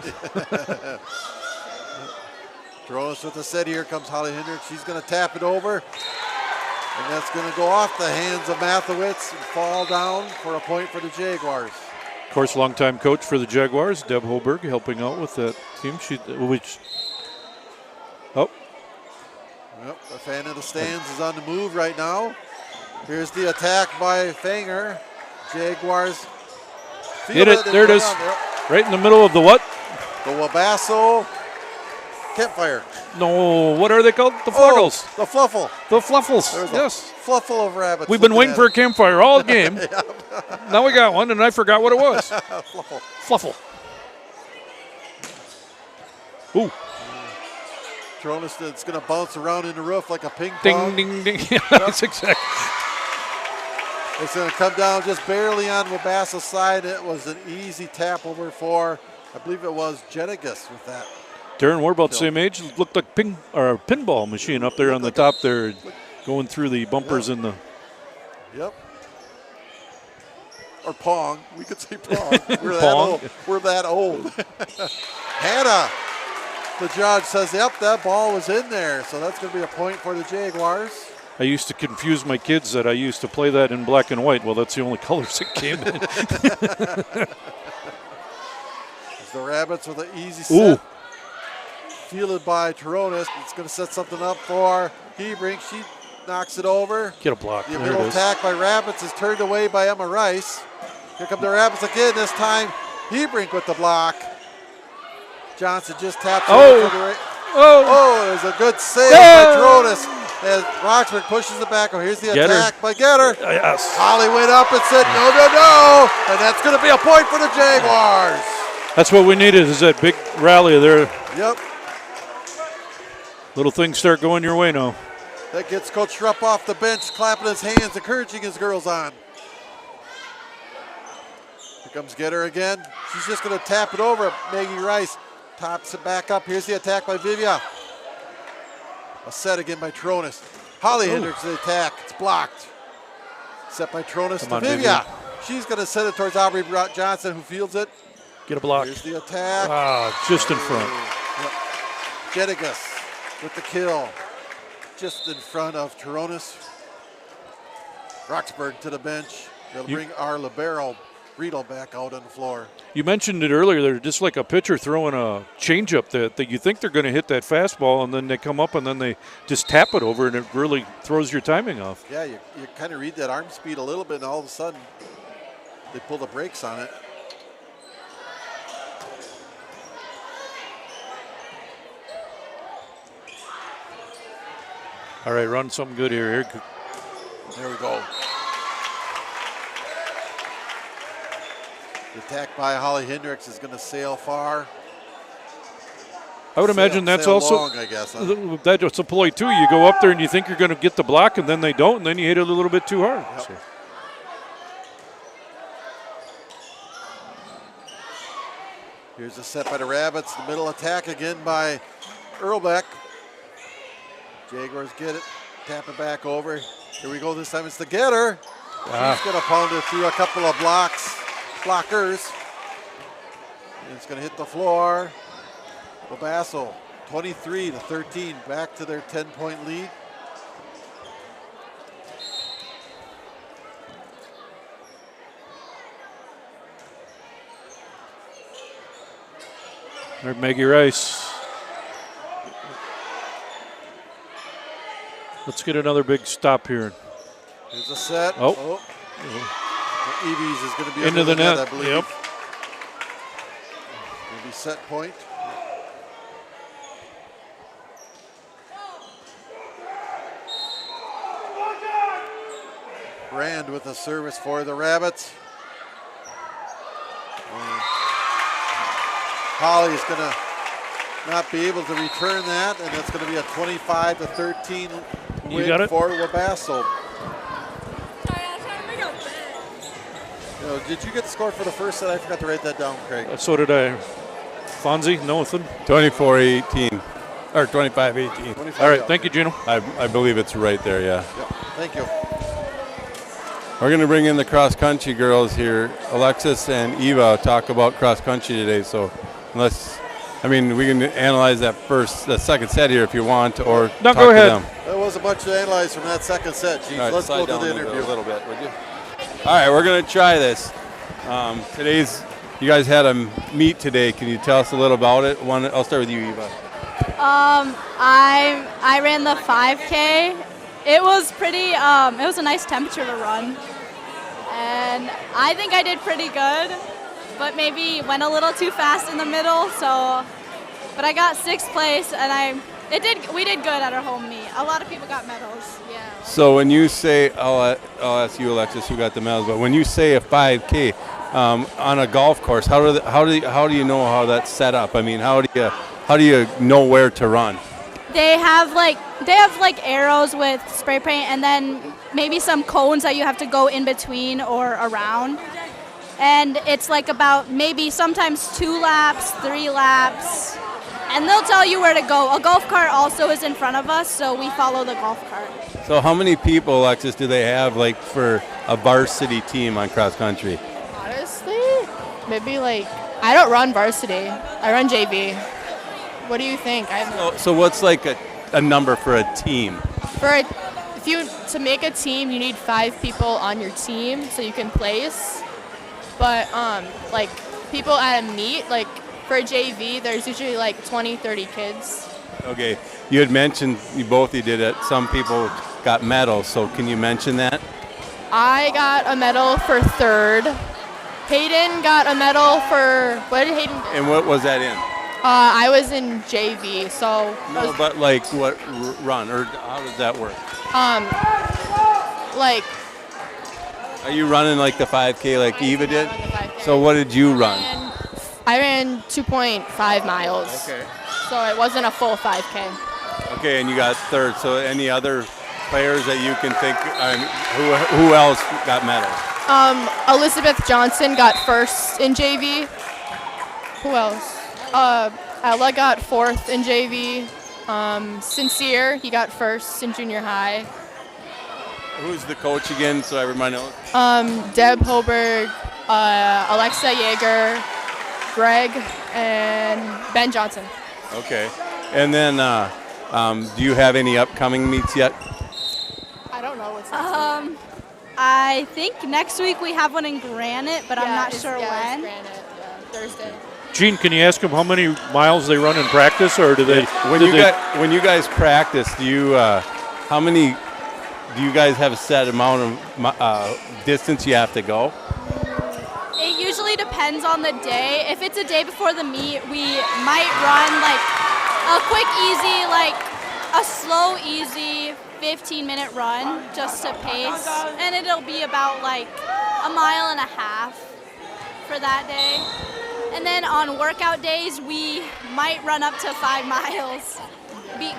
Toronis with the set here comes Holly Hendricks. She's going to tap it over. And that's going to go off the hands of Mathewitz and fall down for a point for the Jaguars. Of course, longtime coach for the Jaguars, Deb Holberg, helping out with that team. Yep, the fan in the stands is on the move right now. Here's the attack by Fanger. Jaguars. Hit it. There it is. Right in the middle of the what? The Wabasso campfire. No, what are they called? The fluggles. The fluffle. The fluffles. There's Yes. a fluffle of rabbits. We've been waiting at for a it. campfire all game. Now we got one, and I forgot what it was. Fluffle. Fluffle. Ooh. Tronis, it's going to bounce around in the roof like a ping Ding, pong. ding, ding. Yeah, that's exactly. It's going to come down just barely on Wabasso's side. It was an easy tap over for, I believe it was Jenigus with that. Darren, we're about the same age. Looked like a pinball machine up there on the top there, going through the bumpers in the. Yep. Or Pong. We could say Pong. We're that Pong. old. We're that old. Hannah, the judge says, yep, that ball was in there. So that's going to be a point for the Jaguars. I used to confuse my kids that I used to play that in black and white. Well, that's the only colors it came in. It's the Rabbits with an easy Ooh. set. Fielded by Toronis. It's going to set something up for Hebrink. She knocks it over. Get a block. The There middle it is. attack by Rabbits is turned away by Emma Rice. Here come the Rabbits again. This time, Hebrink with the block. Johnson just taps it Oh. for the Oh, Oh, it was a good save Yeah. by Toronis as Roxburgh pushes it back. Oh, here's the Get her. attack by Getter. yes. Holly went up and said, no, no, no. And that's going to be a point for the Jaguars. That's what we needed is that big rally there. Yep. Little things start going your way now. That gets Coach Schrupp off the bench, clapping his hands, encouraging his girls on. Here comes Getter again. She's just going to tap it over. Maggie Rice tops it back up. Here's the attack by Vivia. A set again by Tronis. Holly Hendricks the attack. It's blocked. Set by Tronis Come to on, Vivia. She's going to send it towards Aubrey Johnson, who fields it. Get a block. Here's the attack. Just in front. Jenigus with the kill. Just in front of Toronis. Roxburgh to the bench. They'll bring our libero, Riedel, back out on the floor. You mentioned it earlier. They're just like a pitcher throwing a changeup that you think they're going to hit that fastball, and then they come up and then they just tap it over, and it really throws your timing off. Yeah, you kind of read that arm speed a little bit, and all of a sudden they pull the brakes on it. All right, run something good here. There we go. The attack by Holly Hendricks is going to sail far. I would imagine that's sail also long, I guess, huh? that's a ploy too. You go up there and you think you're going to get the block, and then they don't, and then you hit it a little bit too hard. Yep. So. Here's a set by the Rabbits. The middle attack again by Earlbeck. Jaguars get it. Tap it back over. Here we go. This time it's the Getter. She's going to pound it through a couple of blockers. And it's going to hit the floor. Wabasso, 23-13, back to their 10-point lead. There's Maggie Rice. Let's get another big stop here. Here's a set. Oh. Eves is going to be Into the net. I believe. Yep. Will be set point. Brand with a service for the Rabbits. Holly's going to not be able to return that, and it's going to be a 25-13 win got it? for Wabasso. Did you get the score for the first set? I forgot to write that down, Craig. So did I. Fonzie, nothing. 24-18 or 25-18. All right, thank you, Gino. I believe it's right there, yeah. Yep. Thank you. We're going to bring in the cross-country girls here. Alexis and Eva talk about cross-country today, so we can analyze that second set here if you want, or No, talk go ahead. to them. There wasn't much to analyze from that second set, Chief. All right, Let's go slide to down the interview. a little bit, would you? All right, we're going to try this. You guys had a meet today. Can you tell us a little about it? I'll start with you, Eva. I ran the 5K. It was pretty. It was a nice temperature to run. And I think I did pretty good, but maybe went a little too fast in the middle. So, but I got 6th place, and we did good at our home meet. A lot of people got medals. Yeah. So when you say, I'll ask you, Alexis, who got the medals, but when you say a 5K on a golf course, how do you know how that's set up? I mean, how do you know where to run? They have like arrows with spray paint, and then maybe some cones that you have to go in between or around. And it's like about maybe sometimes 2 laps, 3 laps, and they'll tell you where to go. A golf cart also is in front of us, so we follow the golf cart. So how many people, Alexis, do they have like for a varsity team on cross country? Honestly, maybe I don't run varsity. I run JV. What do you think? So what's like a number for a team? To make a team, you need 5 people on your team so you can place. But people at a meet, for JV, there's usually 20, 30 kids. Okay, you had mentioned you did it. Some people got medals, so can you mention that? I got a medal for 3rd. Hayden got a medal for, what did Hayden get? And what was that in? I was in JV, so. No, but what run, or how does that work? Are you running the 5K like Eva did? So what did you run? I ran 2.5 miles. Okay. So it wasn't a full 5K. Okay, and you got 3rd. So any other players that you can think, who else got medals? Elizabeth Johnson got 1st in JV. Who else? Ella got 4th in JV. Sincere, he got 1st in junior high. Who's the coach again, so everybody knows? Deb Hoberg, Alexa Yeager, Greg, and Ben Johnson. Okay. And then do you have any upcoming meets yet? I don't know what's next week. I think next week we have one in Granite, but I'm not sure when. It's Granite, Thursday. Gene, can you ask them how many miles they run in practice, or do they? When you guys practice, do you how many? Do you guys have a set amount of distance you have to go? It usually depends on the day. If it's a day before the meet, we might run a quick, easy, a slow, easy 15-minute run just to pace, and it'll be about 1.5 miles for that day. And then on workout days, we might run up to 5 miles,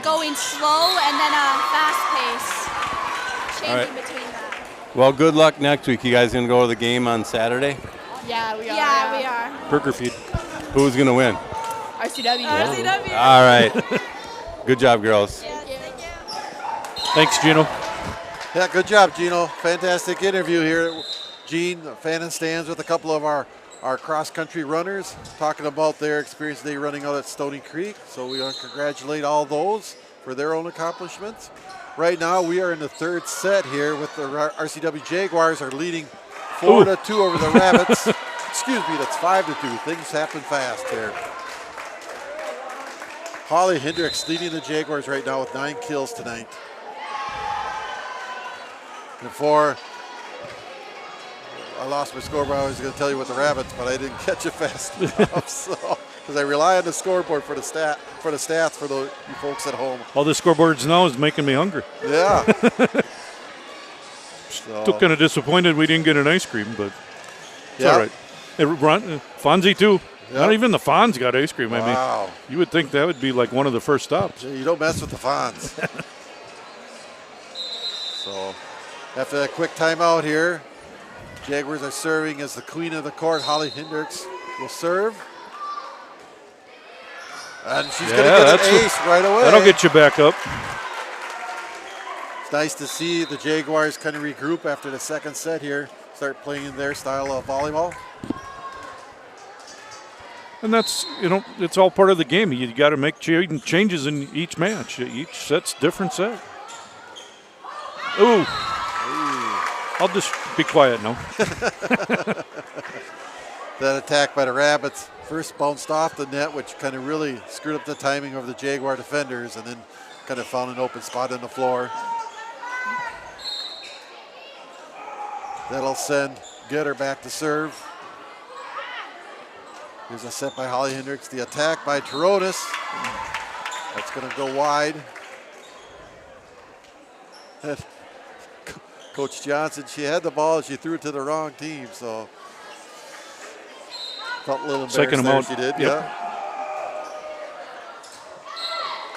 going slow and then a fast pace, changing between that. Well, good luck next week. You guys gonna go to the game on Saturday? Yeah, we are. Yeah, we are. Burger feed. Who's gonna win? RCW. RCW. All right. Good job, girls. Yeah, thank you. Thanks, Gino. Yeah, good job, Gino. Fantastic interview here. Gene, fan and stands with a couple of our cross-country runners, talking about their experience they running out at Stony Creek. So we want to congratulate all those for their own accomplishments. Right now, we are in the 3rd set here with the RCW Jaguars are leading 4-2 over the Rabbits. Excuse me, that's 5-2. Things happen fast here. Holly Hendricks leading the Jaguars right now with 9 kills tonight. Before I lost my scoreboard, I was going to tell you what the Rabbits, but I didn't catch it fast enough. So, because I rely on the scoreboard for the stats for you folks at home. All the scoreboards now is making me hungry. Yeah. Still kind of disappointed we didn't get an ice cream, but it's all right. Fonzie too. Yep. Not even the Fonz got ice cream. Wow. I mean, you would think that would be one of the first stops. You don't mess with the Fonz. So, after that quick timeout here, Jaguars are serving as the queen of the court. Holly Hendricks will serve. And she's going to get an ace right away. That'll get you back up. It's nice to see the Jaguars kind of regroup after the 2nd set here, start playing their style of volleyball. And that's, it's all part of the game. You got to make changes in each match. Each set's different set. Ooh. I'll just be quiet now. That attack by the Rabbits first bounced off the net, which kind of really screwed up the timing of the Jaguar defenders, and then kind of found an open spot on the floor. That'll send Getter back to serve. Here's a set by Holly Hendricks. The attack by Turonis. That's going to go wide. Coach Johnson, she had the ball. She threw it to the wrong team, so felt a little embarrassed Second there. amount. She did, Yep. yeah.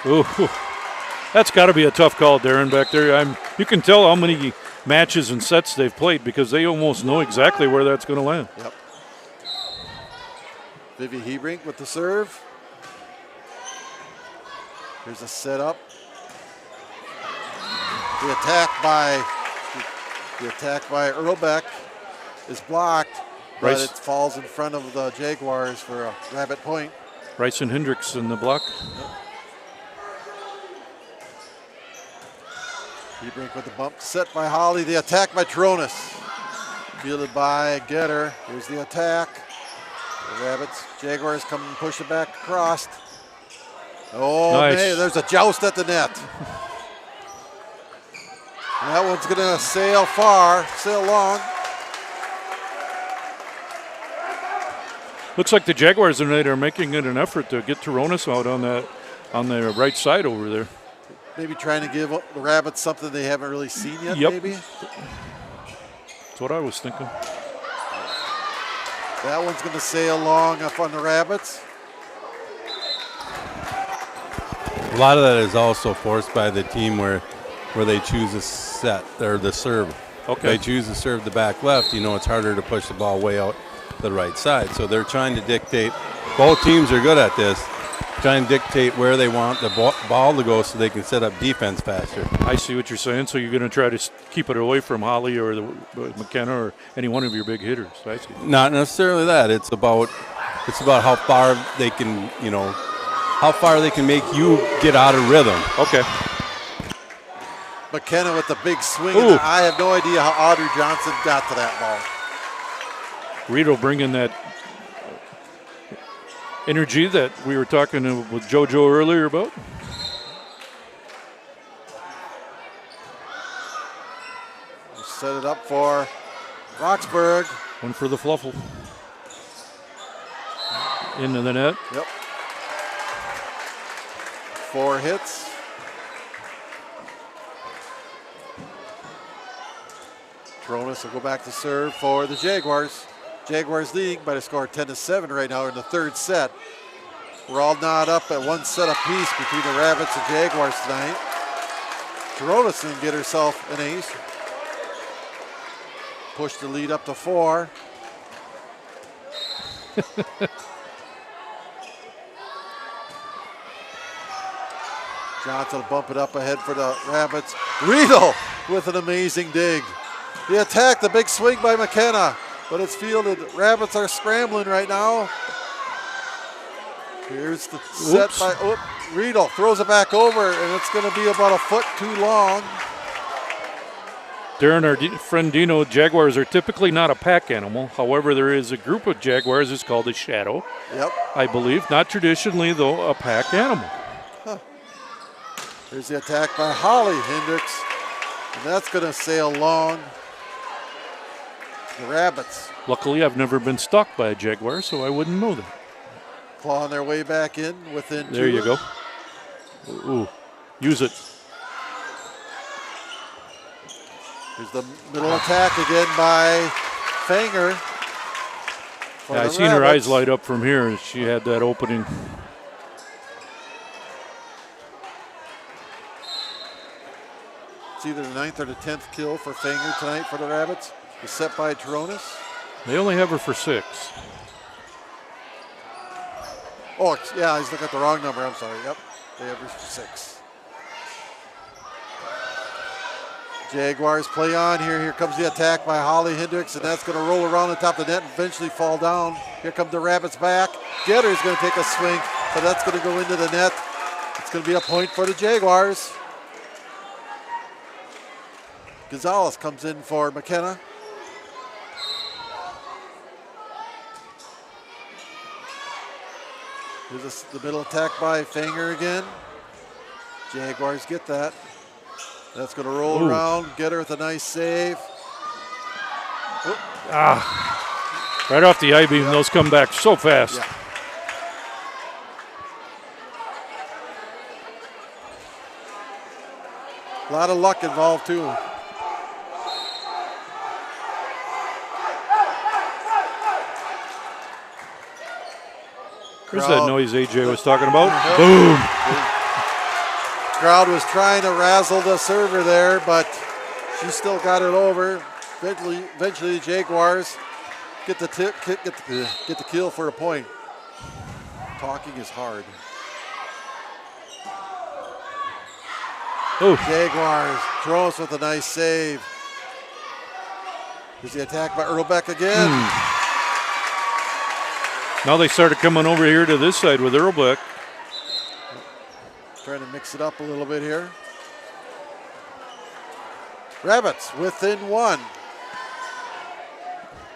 Ooh, that's got to be a tough call, Darren, back there. You can tell how many matches and sets they've played because they almost know exactly where that's going to land. Yep. Vivi Hebrink with the serve. Here's a setup. The attack by Earlbeck is blocked, but Rice. it falls in front of the Jaguars for a rabbit point. Rice and Hendricks in the block. Hebrink with the bump, set by Holly. The attack by Turonis, fielded by Getter. Here's the attack. The Rabbits, Jaguars come and push it back across. Oh, Nice. man, there's a joust at the net. And that one's going to sail long. Looks like the Jaguars tonight are making it an effort to get Turonis out on the right side over there. Maybe trying to give the Rabbits something they haven't really seen yet, Yep. maybe. That's what I was thinking. That one's going to sail long up on the Rabbits. A lot of that is also forced by the team where they choose a set or the serve. Okay. They choose to serve the back left. It's harder to push the ball way out the right side. So they're trying to dictate. Both teams are good at this. Trying to dictate where they want the ball to go so they can set up defense faster. I see what you're saying. So you're going to try to keep it away from Holly or McKenna or any one of your big hitters. I see. Not necessarily that. It's about how far they can, how far they can make you get out of rhythm. Okay. McKenna with the big swing. Ooh. I have no idea how Audrey Johnson got to that ball. Rito bringing that energy that we were talking with JoJo earlier about. Set it up for Roxburgh. One for the Fluffle. Into the net. Yep. 4 hits. Turonis will go back to serve for the Jaguars. Jaguars leading by the score 10-7 right now in the third set. We're all knotted up at one set apiece between the Rabbits and Jaguars tonight. Turonis can get herself an ace. Push the lead up to 4. Johnson will bump it up ahead for the Rabbits. Riedel with an amazing dig. The attack, the big swing by McKenna, but it's fielded. Rabbits are scrambling right now. Here's the set by Riedel. Throws it back over, and it's going to be about a foot too long. Darren, our friend Dino, Jaguars are typically not a pack animal. However, there is a group of Jaguars that's called a shadow. Yep. I believe. Not traditionally, though, a pack animal. Here's the attack by Holly Hendricks, and that's going to sail long. The Rabbits Luckily, I've never been stalked by a Jaguar, so I wouldn't know that. clawing their way back in within 2. There you go. Ooh, use it. Here's the middle attack again by Fanger. Yeah, I seen her eyes light up from here, and she had that opening. It's either the 9th or the 10th kill for Fanger tonight for the Rabbits. It's set by Turonis. They only have her for 6. Oh, yeah, he's looking at the wrong number. I'm sorry. Yep, they have her for 6. Jaguars play on here. Here comes the attack by Holly Hendricks, and that's going to roll around the top of the net and eventually fall down. Here come the Rabbits back. Getter's going to take a swing, but that's going to go into the net. It's going to be a point for the Jaguars. Gonzalez comes in for McKenna. Here's the middle attack by Fanger again. Jaguars get that. That's going to roll around. Get her with a nice save. Right off the I-beam, those come back so fast. Yeah. A lot of luck involved, too. Here's that noise AJ was talking about. Boom. Crowd was trying to razzle the server there, but she still got it over. Eventually the Jaguars get the kill for a point. Talking is hard. Oh. Jaguars, Trost with a nice save. Here's the attack by Earlbeck again. Now they started coming over here to this side with Earlbeck. Trying to mix it up a little bit here. Rabbits within one.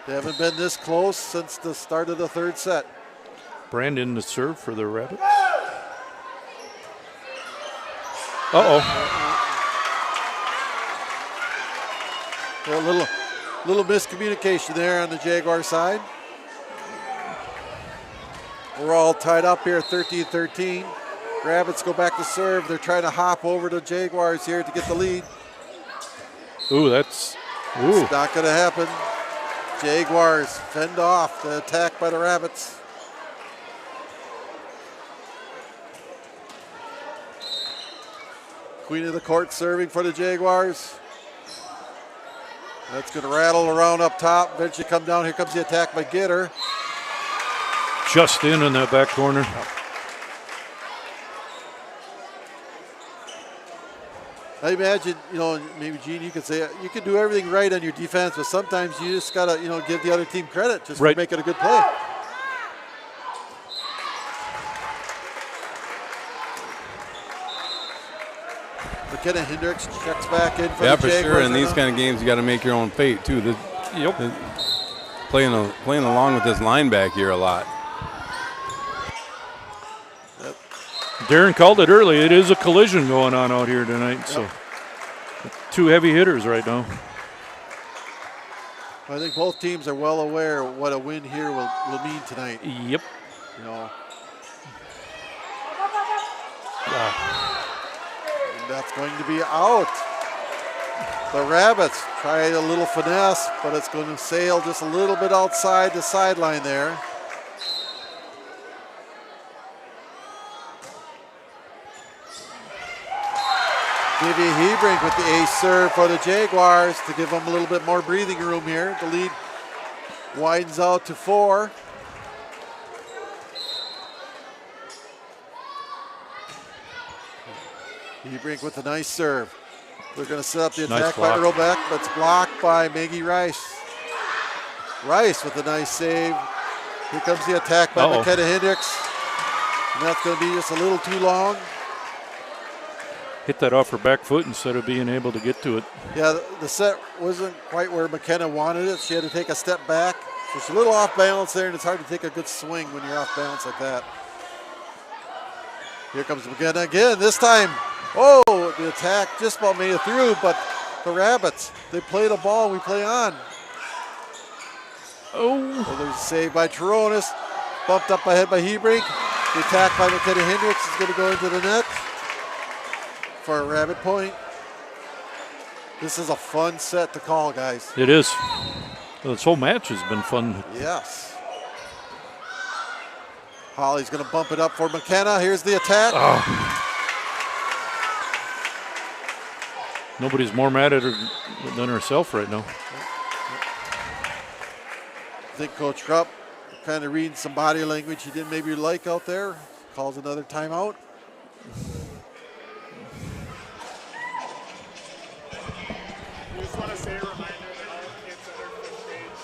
They haven't been this close since the start of the third set. Brandon to serve for the Rabbits. Uh-oh. A little miscommunication there on the Jaguar side. We're all tied up here, 13-13. Rabbits go back to serve. They're trying to hop over to Jaguars here to get the lead. It's not going to happen. Jaguars fend off the attack by the Rabbits. Queen of the court serving for the Jaguars. That's going to rattle around up top. Eventually come down. Here comes the attack by Gitter. Just in that back corner. I imagine, maybe Gene, you could say you can do everything right on your defense, but sometimes you just got to, give the other team credit just for making a good play. McKenna Hendricks checks back in for the Jaguars. Yeah, for sure. In these kind of games, you got to make your own fate too. Playing along with this line back here a lot. Darren called it early. It is a collision going on out here tonight. So, two heavy hitters right now. I think both teams are well aware of what a win here will mean tonight. Yep. And that's going to be out. The Rabbits tried a little finesse, but it's going to sail just a little bit outside the sideline there. Vivi Hebrink with the ace serve for the Jaguars to give them a little bit more breathing room here. The lead widens out to 4. Hebrink with a nice serve. They're going to set up the attack by Earlbeck, but it's blocked by Maggie Rice. Rice with a nice save. Here comes the attack by McKenna Hendricks. And that's going to be just a little too long. Hit that off her back foot instead of being able to get to it. Yeah, the set wasn't quite where McKenna wanted it. She had to take a step back. So she's a little off balance there, and it's hard to take a good swing when you're off balance like that. Here comes McKenna again. This time, the attack just about made it through, but the Rabbits, they play the ball, we play on. So there's a save by Taronis. Bumped up ahead by Hebrink. The attack by McKenna Hendricks is going to go into the net for a Rabbit point. This is a fun set to call, guys. It is. Well, this whole match has been fun. Yes. Holly's going to bump it up for McKenna. Here's the attack. Nobody's more mad at her than herself right now. I think Coach Krupp kind of reading some body language he didn't maybe like out there. Calls another timeout.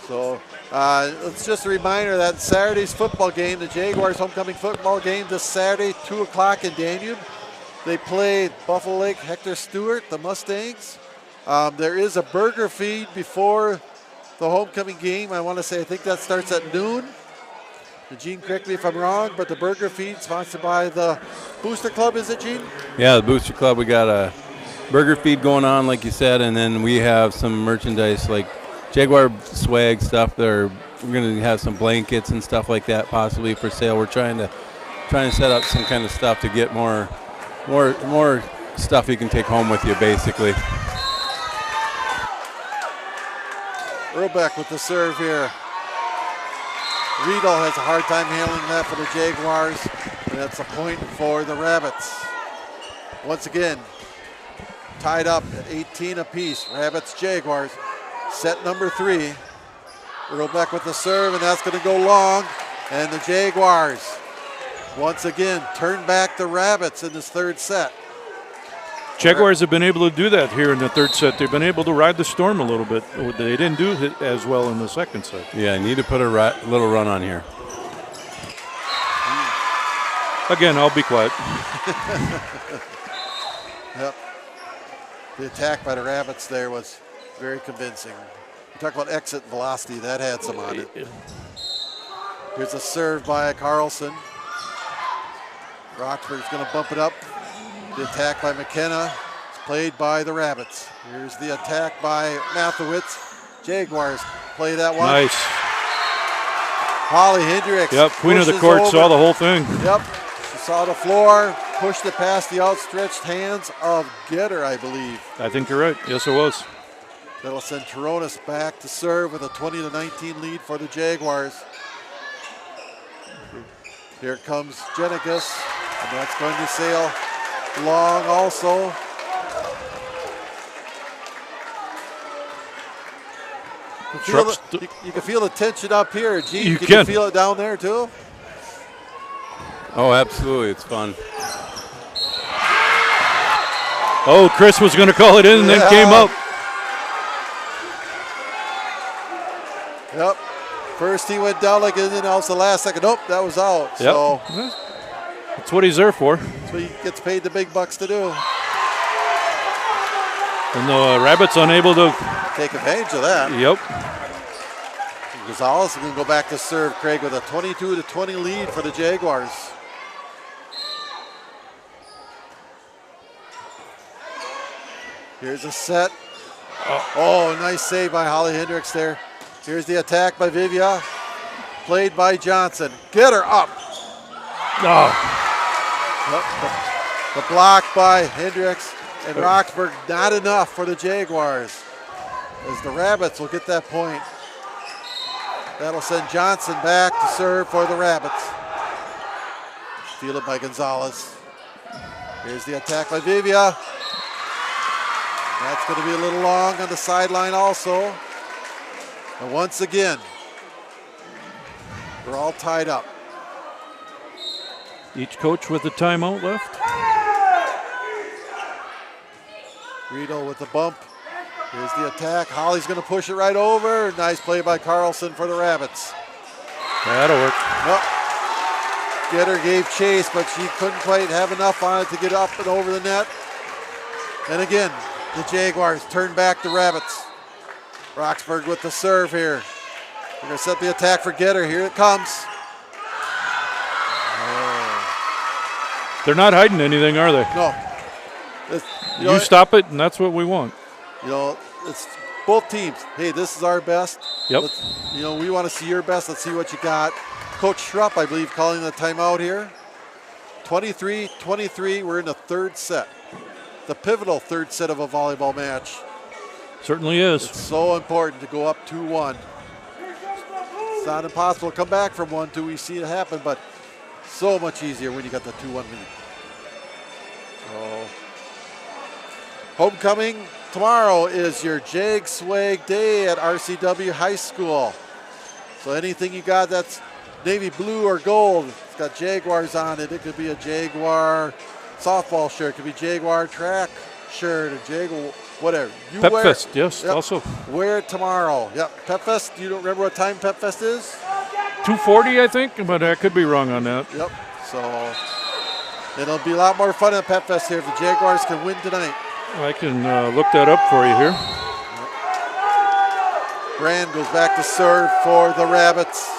So it's just a reminder that Saturday's football game, the Jaguars homecoming football game, this Saturday, 2 o'clock in Danube. They play Buffalo Lake Hector Stewart, the Mustangs. There is a burger feed before the homecoming game. I think that starts at noon. Gene, correct me if I'm wrong, but the burger feed sponsored by the Booster Club, is it, Gene? Yeah, the Booster Club. We got a burger feed going on, like you said, and then we have some merchandise like Jaguar swag stuff. We're going to have some blankets and stuff like that possibly for sale. We're trying to set up some kind of stuff to get more stuff you can take home with you, basically. Earlbeck with the serve here. Riedel has a hard time handling that for the Jaguars, and that's a point for the Rabbits. Once again, tied up at 18 apiece. Rabbits, Jaguars. Set number 3. Earlbeck with the serve, and that's going to go long. And the Jaguars once again turn back the Rabbits in this third set. Jaguars have been able to do that here in the third set. They've been able to ride the storm a little bit. They didn't do it as well in the second set. Yeah, I need to put a little run on here. Again, I'll be quiet. Yep. The attack by the Rabbits there was very convincing. You talk about exit velocity, that had some on it. Here's a serve by Carlson. Roxburgh's going to bump it up. The attack by McKenna. It's played by the Rabbits. Here's the attack by Mathewitz. Jaguars play that one. Nice. Holly Hendricks. Yep, queen of the court, saw the whole thing. Yep, she saw the floor, pushed it past the outstretched hands of Getter, I believe. I think you're right. Yes, it was. That'll send Toronis back to serve with a 20-19 lead for the Jaguars. Here comes Jenikus, and that's going to sail long also. You can feel the tension up here. Gene, you can you feel it down there too? Oh, absolutely. It's fun. Oh, Chris was going to call it in and then came up. Yep. First he went down like it, and then that was the last second. Nope, that was out. Yep. So that's what he's there for. that's what he gets paid the big bucks to do. And the Rabbits unable to take advantage of that. Yep. Gonzalez is going to go back to serve, Craig, with a 22-20 lead for the Jaguars. Here's a set. Oh, nice save by Holly Hendricks there. Here's the attack by Vivia, played by Johnson. Get her up. Oh. The block by Hendricks and Roxburgh, not enough for the Jaguars. As the Rabbits will get that point. That'll send Johnson back to serve for the Rabbits. Fielded by Gonzalez. Here's the attack by Vivia. That's going to be a little long on the sideline also. And once again, we're all tied up. Each coach with a timeout left. Riedel with the bump. Here's the attack. Holly's going to push it right over. Nice play by Carlson for the Rabbits. That'll work. Nope. Getter gave chase, but she couldn't quite have enough on it to get up and over the net. And again, the Jaguars turn back the Rabbits. Roxburgh with the serve here. They're going to set the attack for Getter. Here it comes. Oh. They're not hiding anything, are they? No. You stop it, and that's what we want. You know, it's both teams. Hey, this is our best. Yep. We want to see your best. Let's see what you got. Coach Schrupp, I believe, calling the timeout here. 23-23. We're in the third set. The pivotal third set of a volleyball match. Certainly is. It's so important to go up 2-1. It's not impossible to come back from 1-2. We see it happen, but so much easier when you got the 2-1 lead. So, homecoming tomorrow is your Jag Swag Day at RCW High School. So anything you got that's navy blue or gold, it's got Jaguars on it. It could be a Jaguar softball shirt, it could be Jaguar track shirt, or Jaguar, whatever. You Pep wear Fest, yes, yep, also. Wear it tomorrow. Yep, Pep Fest, you don't remember what time Pep Fest is? 2:40, I think, but I could be wrong on that. Yep, so it'll be a lot more fun at Pep Fest here if the Jaguars can win tonight. I can look that up for you here. Brand goes back to serve for the Rabbits.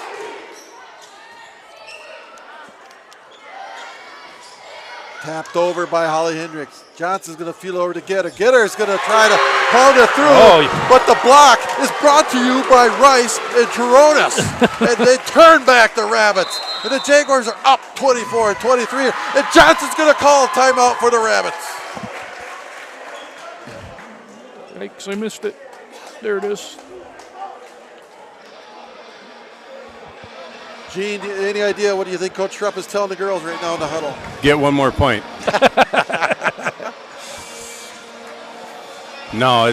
Tapped over by Holly Hendricks. Johnson's going to feel over to Getter. Getter's going to try to pound it through, but the block is brought to you by Rice and Turonis. And they turn back the Rabbits. And the Jaguars are up 24-23. And Johnson's going to call a timeout for the Rabbits. Yikes, I missed it. There it is. Gene, any idea what do you think Coach Schrupp is telling the girls right now in the huddle? Get one more point. No,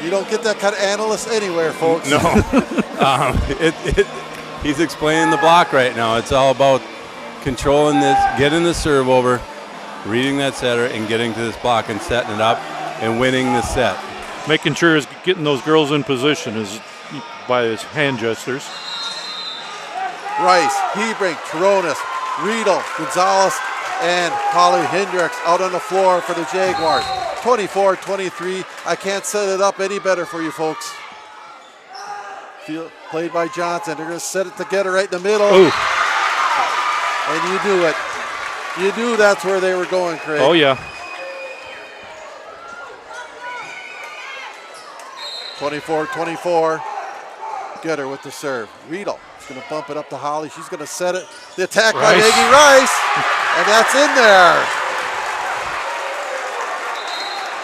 you don't get that kind of analyst anywhere, folks. No. He's explaining the block right now. It's all about controlling this, getting the serve over, reading that setter, and getting to this block and setting it up and winning the set. Making sure he's getting those girls in position is by his hand gestures. Rice, Hebring, Turonis, Riedel, Gonzalez, and Holly Hendricks out on the floor for the Jaguars. 24-23. I can't set it up any better for you folks. Played by Johnson. They're going to set it together right in the middle. Ooh. And you knew it. You knew that's where they were going, Craig. Oh, yeah. 24-24. Getter with the serve. Riedel is going to bump it up to Holly. She's going to set it. The attack by Maggie Rice. And that's in there.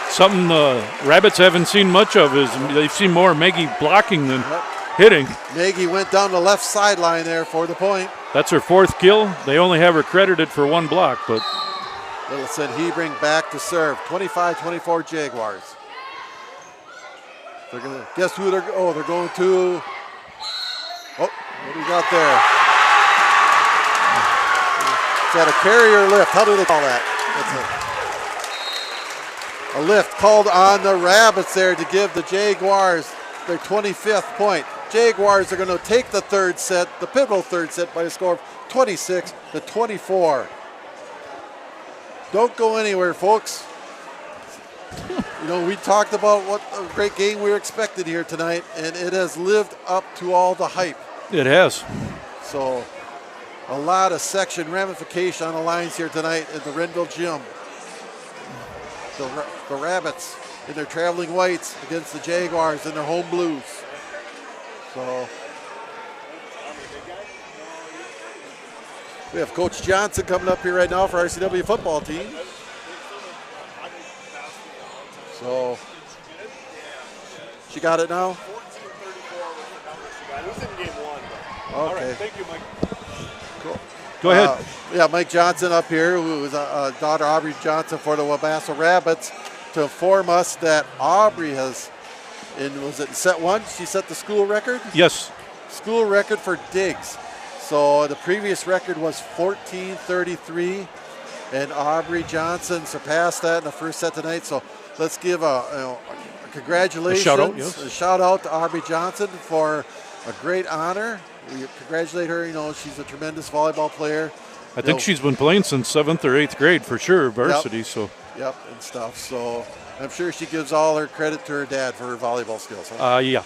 Something the Rabbits haven't seen much of is they've seen more Maggie blocking than hitting. Maggie went down the left sideline there for the point. That's her fourth kill. They only have her credited for one block, but Little send Hebring back to serve. 25-24 Jaguars. They're gonna guess who they're going to. Oh, what do we got there? Is that a carrier lift? How do they call that? That's a lift called on the Rabbits there to give the Jaguars their 25th point. Jaguars are going to take the third set, the pivotal third set, by a score of 26-24. Don't go anywhere, folks. You know, we talked about what a great game we were expected here tonight, and it has lived up to all the hype. it has. So a lot of section ramification on the lines here tonight at the Renville Gym. The Rabbits in their traveling whites against the Jaguars in their home blues. So we have Coach Johnson coming up here right now for RCW football team. So she got it now? Okay. Thank you, Mike. Cool. Go ahead. Yeah, Mike Johnson up here, who is daughter Aubrey Johnson for the Wabasso Rabbits, to inform us that Aubrey has, was it set one? She set the school record? Yes. School record for digs. So the previous record was 14:33, and Aubrey Johnson surpassed that in the first set tonight. So let's give a congratulations, a shout out to Aubrey Johnson for a great honor. We congratulate her. You know, she's a tremendous volleyball player. I think she's been playing since 7th or 8th grade for sure, varsity. Yep. So. Yep, and stuff. So I'm sure she gives all her credit to her dad for her volleyball skills. Huh? Yeah.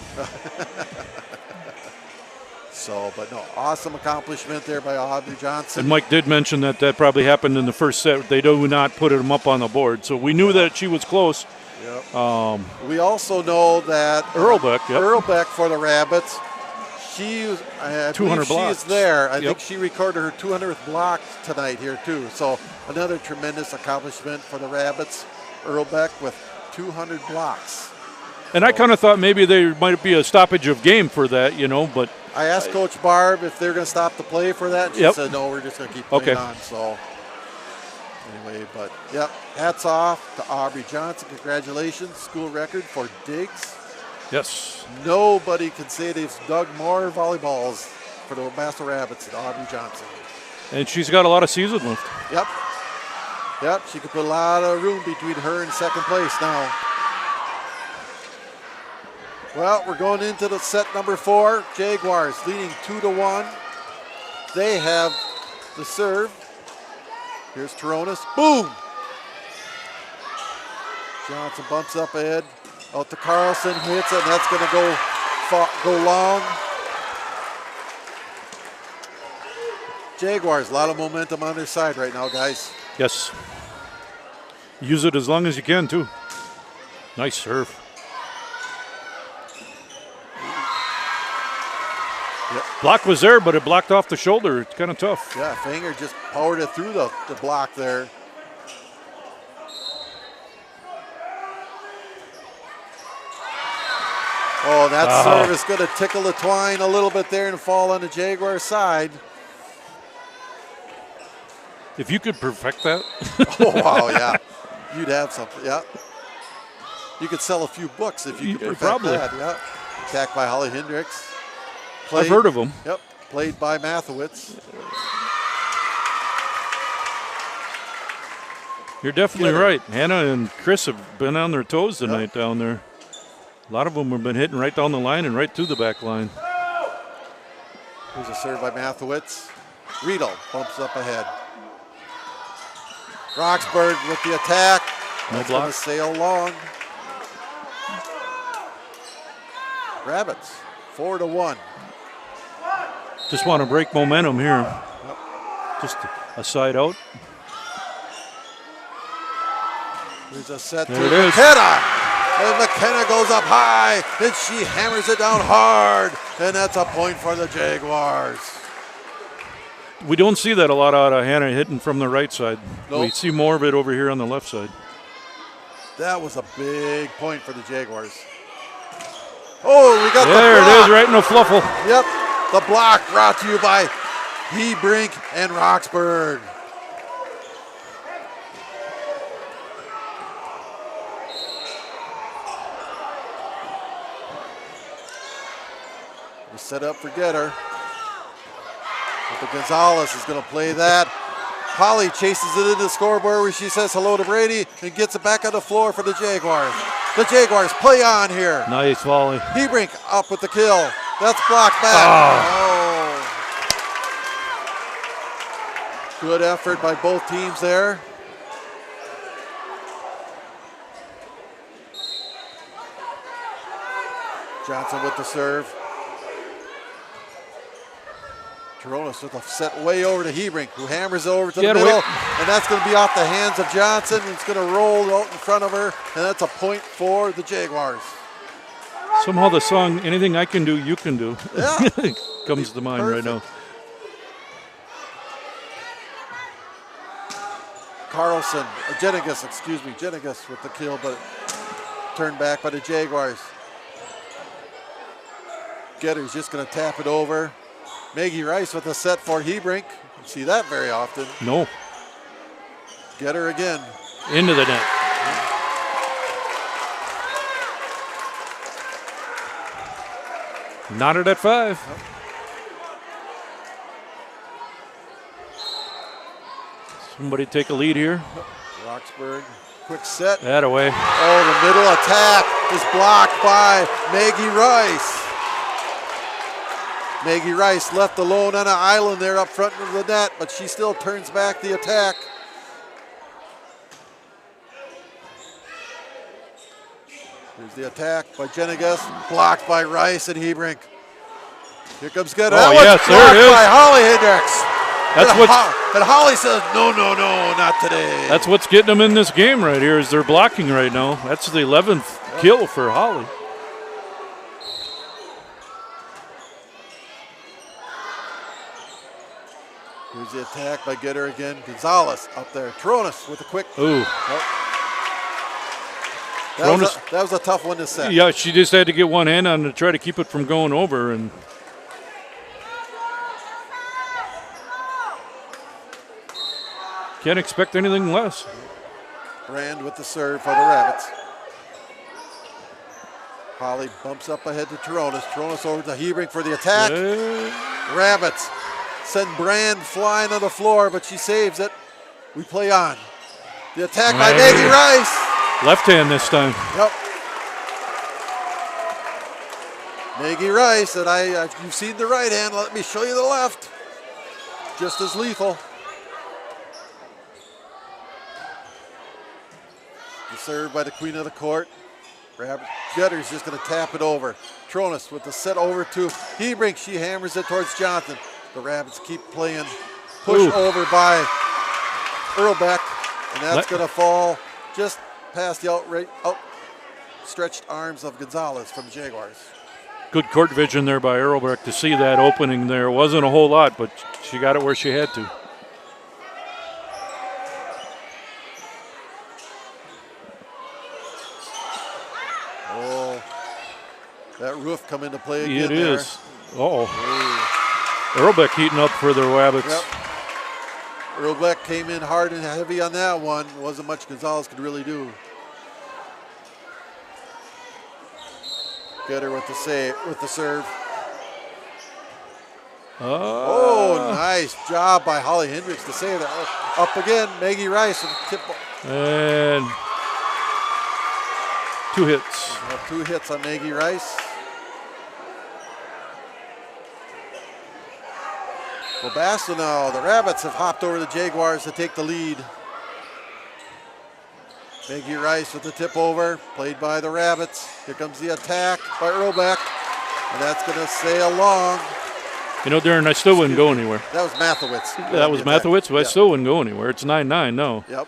So, but no, awesome accomplishment there by Aubrey Johnson. And Mike did mention that probably happened in the first set. They do not put them up on the board. So we knew that she was close. Yep. We also know that Earlbeck for the Rabbits, she 200 blocks. She is there. I think she recorded her 200th block tonight here too. So another tremendous accomplishment for the Rabbits. Earlbeck with 200 blocks. And I kind of thought maybe there might be a stoppage of game for that, but I asked Coach Barb if they're going to stop the play for that. She said, no, we're just going to keep playing on. So anyway, but hats off to Aubrey Johnson. Congratulations. School record for digs. Yes. Nobody can say they've dug more volleyballs for the Wabasso Rabbits than Aubrey Johnson. And she's got a lot of season left. Yep, she could put a lot of room between her and second place now. Well, we're going into the set number 4. Jaguars leading 2-1. They have the serve. Here's Turonis. Boom! Johnson bumps up ahead. Out to Carlson, hits it, and that's going to go long. Jaguars, a lot of momentum on their side right now, guys. Yes. Use it as long as you can, too. Nice serve. Yep. Block was there, but it blocked off the shoulder. It's kind of tough. Yeah, Fanger just powered it through the block there. Oh, that serve is going to tickle the twine a little bit there and fall on the Jaguar side. If you could perfect that. Oh, wow, yeah. You'd have something, yeah. You could sell a few books if you could perfect Probably. that, yeah. Attacked by Holly Hendricks. I've heard of them. Yep, played by Mathewitz. You're definitely right. Hannah and Chris have been on their toes tonight down there. A lot of them have been hitting right down the line and right to the back line. Here's a serve by Mathewitz. Riedel bumps up ahead. Roxburgh with the attack. That's going to sail long. Rabbits, 4-1. Just want to break momentum here. Just a side out. There's a set to There it is. McKenna. And McKenna goes up high, and she hammers it down hard. And that's a point for the Jaguars. We don't see that a lot out of Hannah hitting from the right side. Nope. We see more of it over here on the left side. That was a big point for the Jaguars. Oh, we got there the block. It is, right in the fluffle. Yep, the block brought to you by Hebrink and Roxburgh. We set up for Getter. But Gonzalez is going to play that. Holly chases it into the scoreboard where she says hello to Brady and gets it back on the floor for the Jaguars. The Jaguars play on here. Nice volley. Hebrink up with the kill. That's blocked back. Oh. Good effort by both teams there. Johnson with the serve. Toronis with a set way over to Hebrink, who hammers it over to the middle, and that's going to be off the hands of Johnson. It's going to roll out in front of her, and that's a point for the Jaguars. Somehow the song "Anything I Can Do, You Can Do" Yeah. comes to mind right now. Carlson, Jenigas with the kill, but turned back by the Jaguars. Getter's just going to tap it over. Maggie Rice with a set for Hebrink. You see that very often. No. Getter again. Into the net. Knotted at 5. Somebody take a lead here. Roxburgh, quick set. That away. Oh, the middle attack is blocked by Maggie Rice. Maggie Rice left alone on an island there up front of the net, but she still turns back the attack. Here's the attack by Jenigas, blocked by Rice and Hebrink. Here comes Getter. Oh, that was yes, blocked there it is. by Holly Hendricks. That's And Holly says, no, not today. That's what's getting them in this game right here is they're blocking right now. That's the 11th kill for Holly. Here's the attack by Getter again. Gonzalez up there. Toronis with a quick. Ooh. That was a tough one to set. Yeah, she just had to get one hand on to try to keep it from going over. And can't expect anything less. Brand with the serve for the Rabbits. Holly bumps up ahead to Toronis. Toronis over to Hebrink for the attack. Rabbits send Brand flying on the floor, but she saves it. We play on. The attack by Maggie Rice. Left hand this time. Yep. Maggie Rice, and you've seen the right hand. Let me show you the left. Just as lethal. The serve by the queen of the court. Getter's just going to tap it over. Toronis with the set over to Hebrink. She hammers it towards Johnson. The Rabbits keep playing. Push over by Earlbeck. And that's going to fall just past the outstretched arms of Gonzalez from the Jaguars. Good court vision there by Erlbeck to see that opening there. It wasn't a whole lot, but she got it where she had to. Oh, that roof come into play again. It is. Uh-oh. Erlbeck heating up for the Wabbits. Yep. Erlbeck came in hard and heavy on that one. Wasn't much Gonzalez could really do. Get her with the serve. Oh, nice job by Holly Hendricks to save that. Up again, Maggie Rice with the tip. And 2 hits. We have 2 hits on Maggie Rice. Wabasso now. The Rabbits have hopped over the Jaguars to take the lead. Maggie Rice with the tip over, played by the Rabbits. Here comes the attack by Erlbeck, and that's going to sail long. You know, Darren, I still wouldn't go anywhere. That was Mathewitz. That was Mathewitz, but I still wouldn't go anywhere. It's 9-9 now. Yep.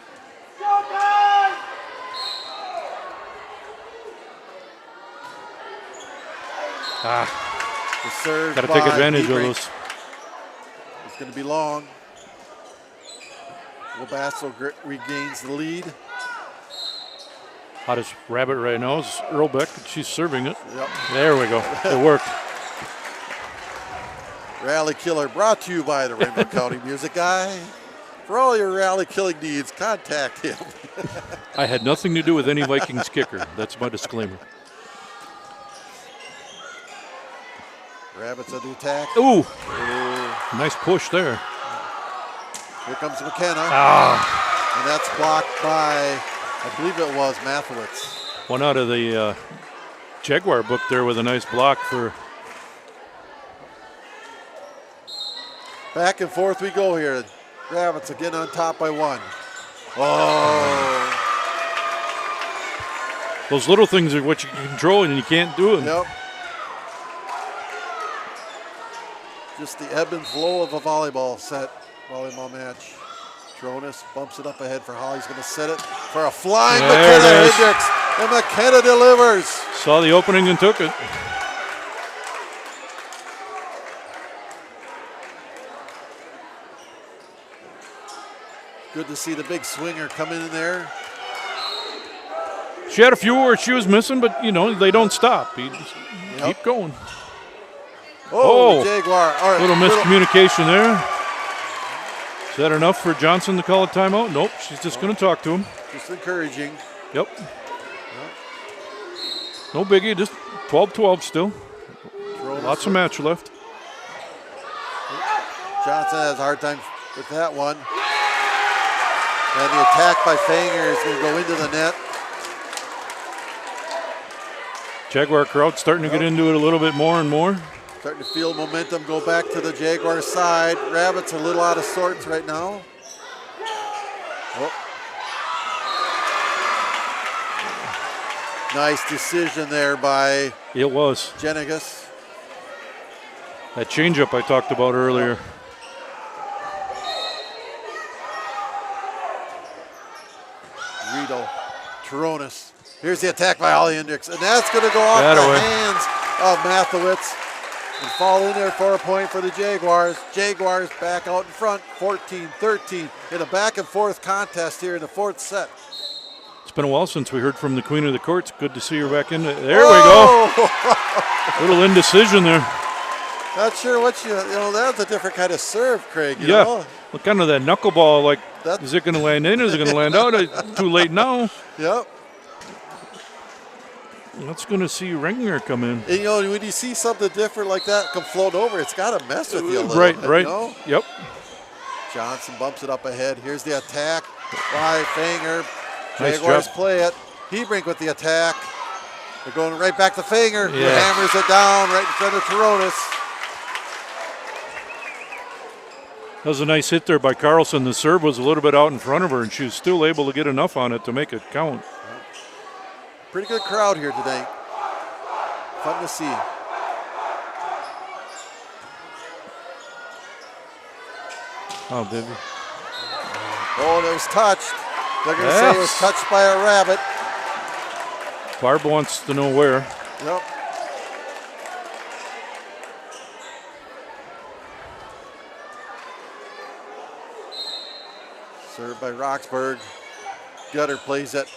The serve got to take advantage of Hebrink. those. It's going to be long. Wabasso regains the lead. Hottest rabbit right now is Erlbeck. She's serving it. Yep. There we go. It worked. Rally Killer brought to you by the Rainbow County Music Guy. For all your rally killing needs, contact him. I had nothing to do with any Vikings kicker. That's my disclaimer. Rabbits on the attack. Ooh. Nice push there. Here comes McKenna. Ah. And that's blocked by, I believe it was Mathewitz. One out of the Jaguar book there with a nice block for. Back and forth we go here. Rabbits again on top by 1. Oh. Those little things are what you can control and you can't do it. Yep. Just the ebb and flow of a volleyball match. Tronis bumps it up ahead for Holly's going to set it for a flying McKenna Hendricks. And McKenna delivers. Saw the opening and took it. Good to see the big swinger come in there. She had a few where she was missing, but, you know, they don't stop. You just keep going. Oh, Jaguar. All right, little miscommunication there. Is that enough for Johnson to call a timeout? Nope, she's just going to talk to him. Just encouraging. Yep. No biggie, just 12-12 still. Lots of match left. Johnson has a hard time with that one. And the attack by Fanger is going to go into the net. Jaguar crowd starting to get into it a little bit more and more. Starting to feel momentum go back to the Jaguar side. Rabbits are a little out of sorts right now. Oh. Nice decision there by It was. Jenigas. That changeup I talked about earlier. Rito, Taronis. Here's the attack by Holly Hendricks, and that's going to go off the hands of Mathewitz and fall in there for a point for the Jaguars. Jaguars back out in front, 14-13 in a back and forth contest here in the 4th set. It's been a while since we heard from the Queen of the Courts. Good to see her back in. There we go. Little indecision there. Not sure what that's a different kind of serve, Craig. You yeah. know? Well, kind of that knuckleball, like, is it going to land in? Is it going to land out? Too late now. Yep. Let's going to see Ringer come in. And, when you see something different like that come float over, it's got to mess with you a little right, bit. Right, you know? Yep. Johnson bumps it up ahead. Here's the attack by Fanger. Nice Jaguars job. play it. Hebrink with the attack. They're going right back to Fanger, who Yeah. hammers it down right in front of Taronis. That was a nice hit there by Carlson. The serve was a little bit out in front of her, and she was still able to get enough on it to make it count. Pretty good crowd here today. Fun to see. Oh, baby. Oh, that was touched. They're going to say it was touched by a rabbit. Barb wants to know where. Yep. Served by Roxburgh. Gutter plays it.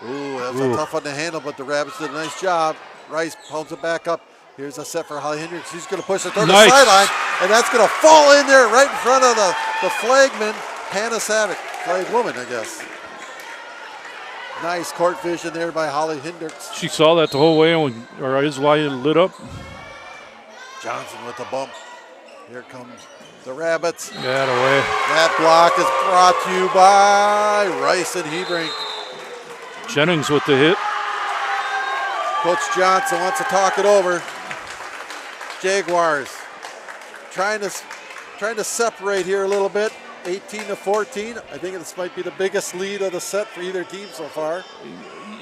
Ooh, that's a tough one to handle, but the Rabbits did a nice job. Rice pounds it back up. Here's a set for Holly Hendricks. She's going to push it toward the sideline, and that's going to fall in there right in front of the flagman, Hannah Savick. Flag woman, I guess. Nice court vision there by Holly Hendricks. She saw that the whole way when her eyes lit up. Johnson with the bump. Here comes the Rabbits. Get away. That block is brought to you by Rice and Hebrink. Jennings with the hit. Coach Johnson wants to talk it over. Jaguars trying to separate here a little bit. 18-14. I think this might be the biggest lead of the set for either team so far.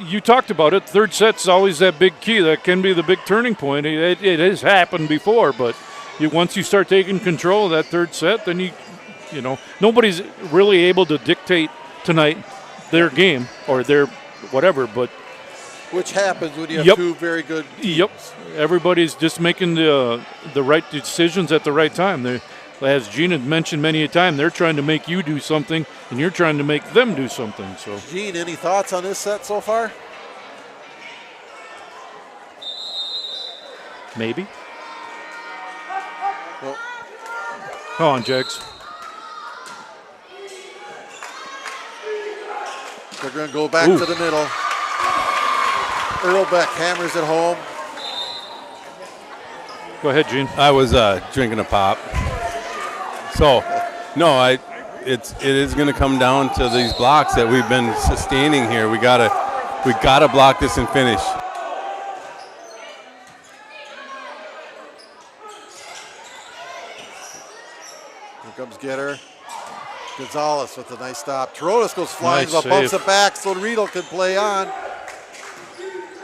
You talked about it. Third set's always that big key. That can be the big turning point. It has happened before, but once you start taking control of that third set, then you know nobody's really able to dictate tonight their game or their whatever. But which happens when you have two very good teams. Yep. Everybody's just making the right decisions at the right time. As Gene had mentioned many a time, they're trying to make you do something, and you're trying to make them do something. So, Gene, any thoughts on this set so far? Maybe. Well, come on, Jags. They're going to go back to the middle. Earl Beck hammers it home. Go ahead, Gene. I was drinking a pop. So, no, it is going to come down to these blocks that we've been sustaining here. We gotta block this and finish. Here comes Getter. Gonzalez with a nice stop. Toronis goes flying, Nice but bumps save. it back so Riedel can play on.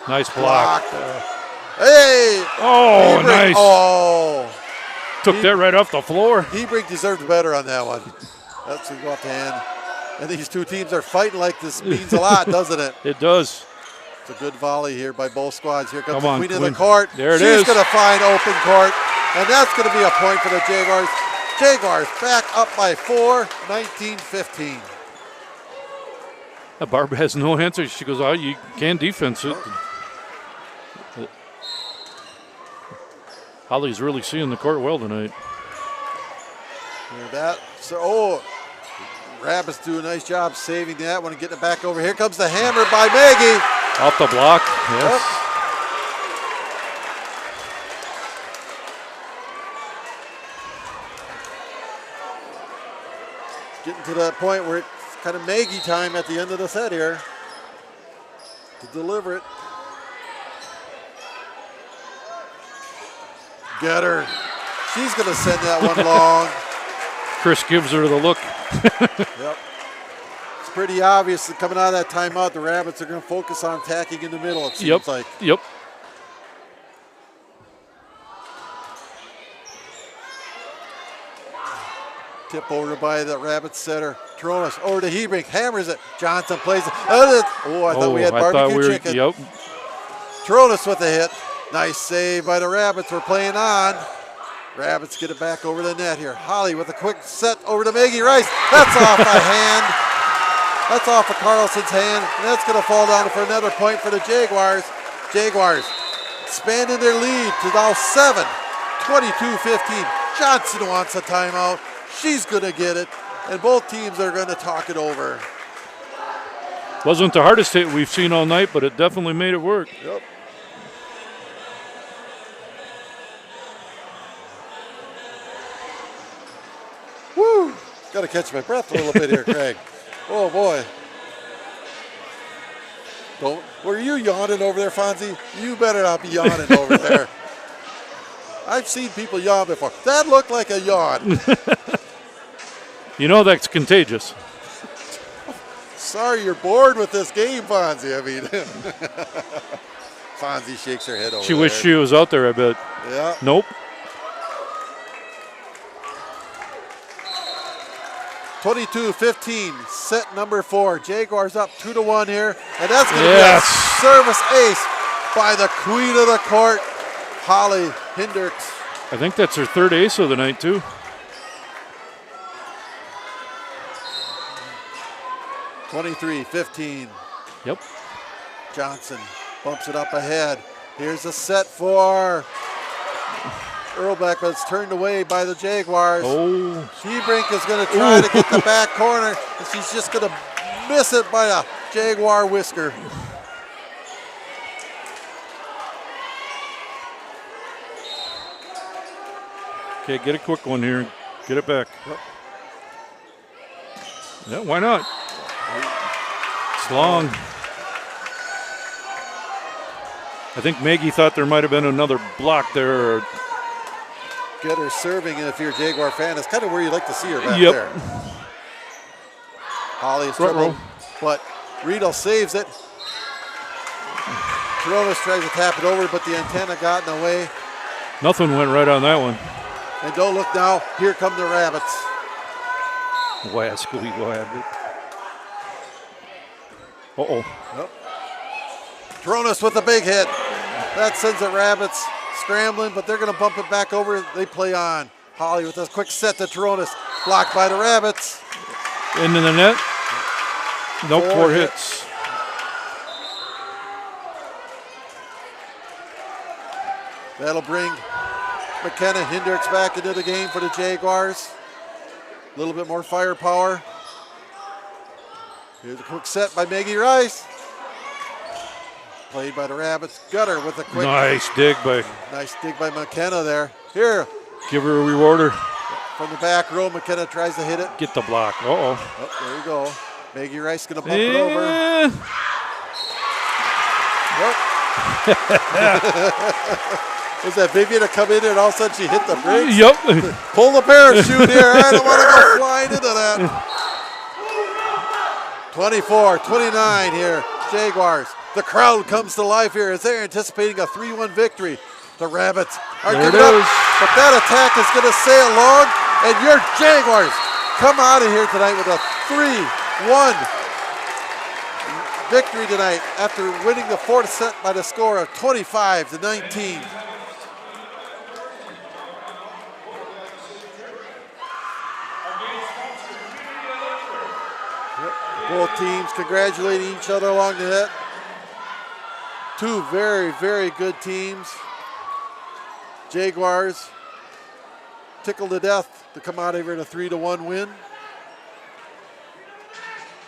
Nice block. Hey! Oh, Hebrink. nice. Oh. Took that right off the floor. Hebrink deserved better on that one. That's going to go off the hand. And these two teams are fighting like this means a lot, doesn't it? It does. It's a good volley here by both squads. Here comes Come on, the queen of the Queen. court. There it is. She's going to find open court. And that's going to be a point for the Jaguars. Jaguars back up by 4, 19-15. Barb has no answer. She goes, you can defense it. Holly's really seeing the court well tonight. Hear that? So, Rabbits do a nice job saving that one and getting it back over. Here comes the hammer by Maggie. Off the block, yes. Getting to that point where it's kind of Maggie time at the end of the set here to deliver it. Get her. She's going to send that one long. Chris gives her the look. Yep. It's pretty obvious that coming out of that timeout, the Rabbits are going to focus on attacking in the middle, it seems like. Yep. Tip over by the Rabbits setter. Toronis over to Hebrink. Hammers it. Johnson plays it. Oh, I thought we had barbecue chicken. Yep. Toronis with a hit. Nice save by the Rabbits. We're playing on. Rabbits get it back over the net here. Holly with a quick set over to Maggie Rice. That's off a hand. That's off of Carlson's hand. And that's going to fall down for another point for the Jaguars. Jaguars expanding their lead to now 7, 22-15. Johnson wants a timeout. She's going to get it. And both teams are going to talk it over. Wasn't the hardest hit we've seen all night, but it definitely made it work. Yep. Woo! Got to catch my breath a little bit here, Craig. Oh, boy. Were you yawning over there, Fonzie? You better not be yawning over there. I've seen people yawn before. That looked like a yawn. You know that's contagious. Sorry you're bored with this game, Fonzie. I mean, Fonzie shakes her head over She there. wished she was out there, I bet. Yeah. Nope. 22-15, set number 4. Jaguars up 2-1 here, and that's going to Yes. be a service ace by the queen of the court, Holly Hendricks. I think that's her third ace of the night, too. 23-15. Yep. Johnson bumps it up ahead. Here's a set for Earlbeck, but it's turned away by the Jaguars. Oh. Shebrink is going to try to get the back corner, and she's just going to miss it by a Jaguar whisker. Okay, get a quick one here. Get it back. Yep. Yeah, why not? It's long. I think Maggie thought there might have been another block there. Get her serving, and if you're a Jaguar fan, it's kind of where you'd like to see her back Yep. there. Holly is Front troubled, row. but Riedel saves it. Coronas tries to tap it over, but the antenna got in the way. Nothing went right on that one. And don't look now, here come the Rabbits. Wasco had it. Uh-oh. Yep. Coronas with a big hit. That sends the Rabbits scrambling, but they're going to bump it back over. They play on. Holly with a quick set to Toronas. Blocked by the Rabbits. Into the net. Nope, 4 4 hits. That'll bring McKenna Hendricks back into the game for the Jaguars. A little bit more firepower. Here's a quick set by Maggie Rice. Played by the Rabbits. Gutter with a quick. Nice dig by. Nice dig by McKenna there. Here, Give her a rewarder. from the back row, McKenna tries to hit it. Get the block. Uh-oh. Oh, there you go. Maggie Rice going to bump it over. Yep. Was that Vivian to come in and all of a sudden she hit the brakes? Yep. Pull the parachute here. I don't want to go flying into that. 24-29 here, Jaguars. The crowd comes to life here as they're anticipating a 3-1 victory. The Rabbits are There it giving up, is. but that attack is going to sail long, and your Jaguars come out of here tonight with a 3-1 victory tonight after winning the fourth set by the score of 25-19. Both teams congratulating each other along the net. Two very, very good teams. Jaguars tickled to death to come out of here in a 3-1 win.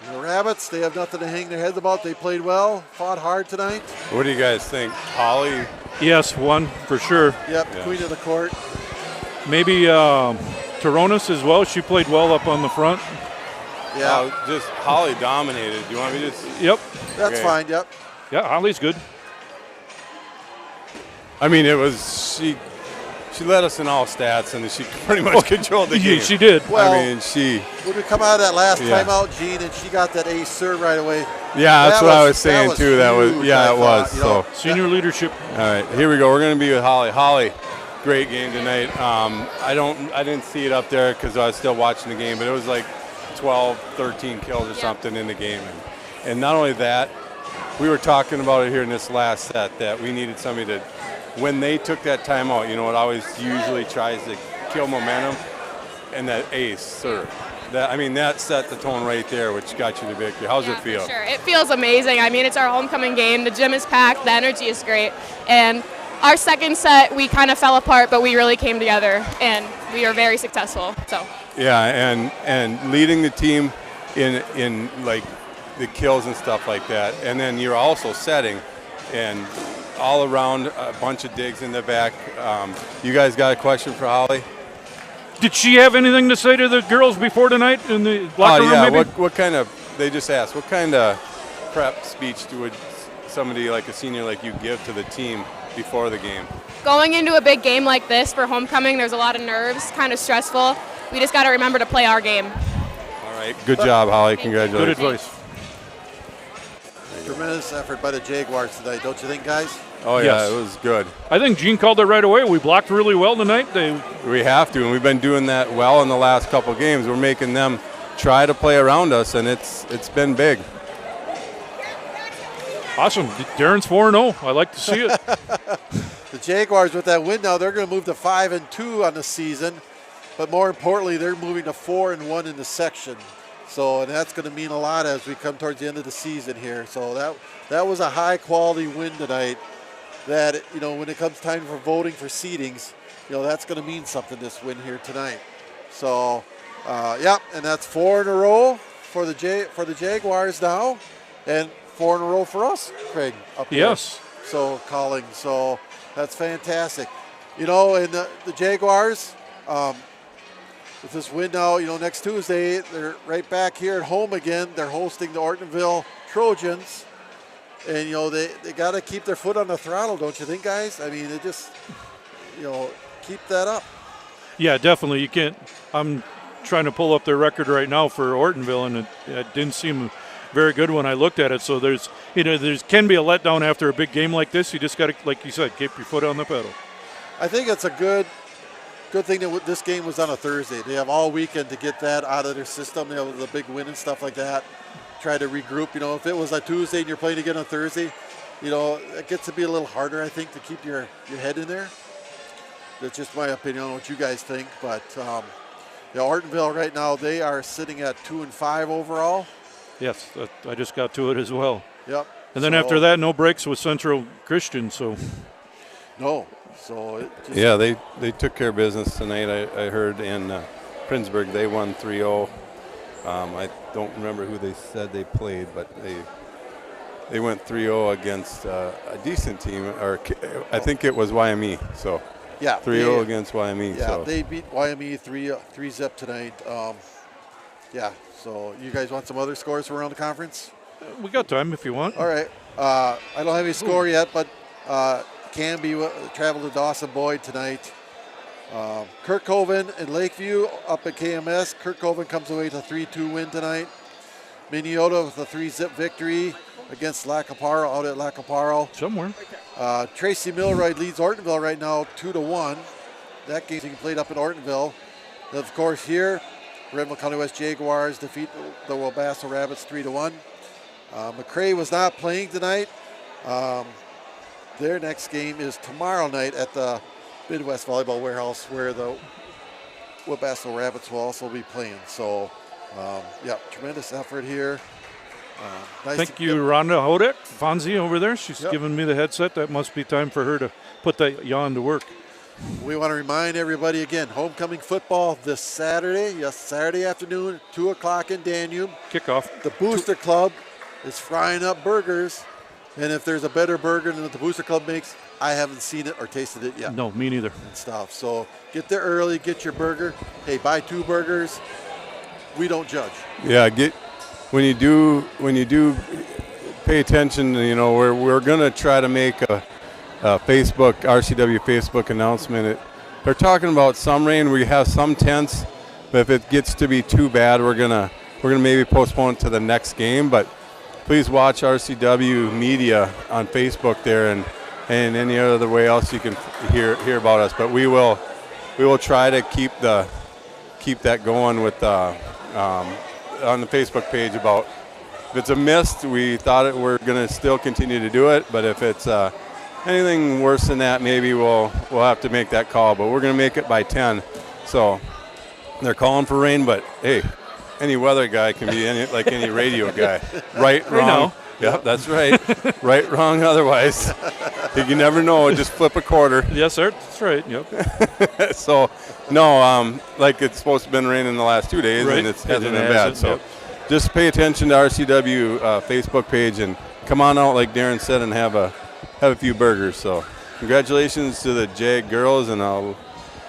And the Rabbits, they have nothing to hang their heads about. They played well, fought hard tonight. What do you guys think? Holly? Yes, one for sure. Yep, Yeah. queen of the court. Maybe Toronas as well. She played well up on the front. Yeah, Just Holly dominated. Do you want me to just? Yep. that's okay. fine, yep. Yeah, Holly's good. I mean, it was she led us in all stats, and she pretty much controlled the game. She did. Well, I mean, she. When we come out of that last Yeah. timeout, Gene, and she got that ace serve right away. Yeah, that's That what I was- was saying that too. was That was huge, yeah, I it was. thought, you know. So Senior leadership. all right, here we go. We're going to be with Holly. Holly, great game tonight. I didn't see it up there because I was still watching the game, but it was like 12, 13 kills or something in the game, and not only that, we were talking about it here in this last set that we needed somebody to, when they took that timeout, you know, it always usually tries to kill momentum, and that ace serve. That set the tone right there, which got you the victory. How's it feel? For sure. It feels amazing. I mean, it's our homecoming game. The gym is packed. The energy is great. And our second set, we kind of fell apart, but we really came together, and we were very successful. So. Yeah, and leading the team in like the kills and stuff like that, and then you're also setting, and all around a bunch of digs in the back. You guys got a question for Holly? Did she have anything to say to the girls before tonight in the locker room? Yeah. Maybe? What kind of? They just asked. What kind of prep speech would somebody like a senior like you give to the team before the game? Going into a big game like this for homecoming, there's a lot of nerves, kind of stressful. We just got to remember to play our game. All right. Good job, Holly. Good Congratulations. advice. Tremendous effort by the Jaguars tonight, don't you think, guys? Oh yeah, Yes. it was good. I think Gene called it right away. We blocked really well tonight. We have to, and we've been doing that well in the last couple games. We're making them try to play around us, and it's been big. Awesome. Darren's 4-0. I like to see it. The Jaguars with that win now, they're going to move to 5-2 on the season. But more importantly, they're moving to 4-1 in the section. So, and that's going to mean a lot as we come towards the end of the season here. So that was a high quality win tonight that, you know, when it comes time for voting for seedings, you know, that's going to mean something, this win here tonight. So, and that's 4 in a row for the Jaguars now, and 4 in a row for us, Craig, up here. Yes. So, calling. So, that's fantastic. You know, and the Jaguars, with this win now, you know, next Tuesday, they're right back here at home again. They're hosting the Ortonville Trojans. And, you know, they got to keep their foot on the throttle, don't you think, guys? I mean, they just, you know, keep that up. Yeah, definitely. You can't. I'm trying to pull up their record right now for Ortonville, and it didn't seem very good when I looked at it. So there's can be a letdown after a big game like this. You just got to, like you said, keep your foot on the pedal. I think it's a good thing that this game was on a Thursday. They have all weekend to get that out of their system. They have the big win and stuff like that. Try to regroup. You know, if it was a Tuesday and you're playing again on Thursday, you know, it gets to be a little harder, I think, to keep your head in there. That's just my opinion on what you guys think. But Ortonville right now, they are sitting at 2-5 overall. Yes, I just got to it as well. Yep. And then after that, no breaks with Central Christian. So. No. So it just they took care of business tonight. I heard in Princeburg they won 3-0. I don't remember who they said they played, but they went 3-0 against a decent team, or I think it was YME. So yeah, 3-0 against YME. Yeah, so they beat YME 3-zip tonight. So you guys want some other scores from around the conference? We got time if you want. All right. I don't have any score yet, but Canby traveled to Dawson Boyd tonight. Kirkhoven and Lakeview up at KMS. Kirkhoven comes away with a 3-2 win tonight. Minneota with a 3-zip victory against Lacaparo out at Lacaparo. Somewhere. Tracy Milroy leads Ortonville right now 2-1. That game's being played up in Ortonville. And of course here, Renville County West Jaguars defeat the Wabasso Rabbits 3-1. McCrae was not playing tonight. Their next game is tomorrow night at the Midwest Volleyball Warehouse, where the Wabasso Rabbits will also be playing. So, tremendous effort here. Nice. Thank you, Rhonda Hodek, Fonzie over there. She's giving me the headset. That must be time for her to put that yawn to work. We want to remind everybody again, homecoming football this Saturday. Yes, Saturday afternoon, 2 o'clock in Danube. Kickoff. The Booster Club is frying up burgers. And if there's a better burger than what the Booster Club makes, I haven't seen it or tasted it yet. No, me neither. And stuff. So get there early, get your burger. Hey, buy 2 burgers. We don't judge. Yeah, when you do pay attention. You know, we're gonna try to make a RCW Facebook announcement. They're talking about some rain. We have some tents, but if it gets to be too bad, we're gonna maybe postpone it to the next game. But please watch RCW Media on Facebook there, and any other way else you can hear about us. But we will try to keep that going with on the Facebook page. About if it's a mist, we thought we're going to still continue to do it. But if it's anything worse than that, maybe we'll have to make that call. But we're going to make it by 10. So they're calling for rain, but hey, any weather guy can be any radio guy. Right, wrong. Yep, that's right. Right, wrong, otherwise. You never know. Just flip a quarter. Yes, sir. That's right. Yep. So, no, like it's supposed to have been raining the last 2 days, right. And it hasn't been bad. So just pay attention to RCW Facebook page and come on out, like Darren said, and have a few burgers. So congratulations to the Jag girls, and I'll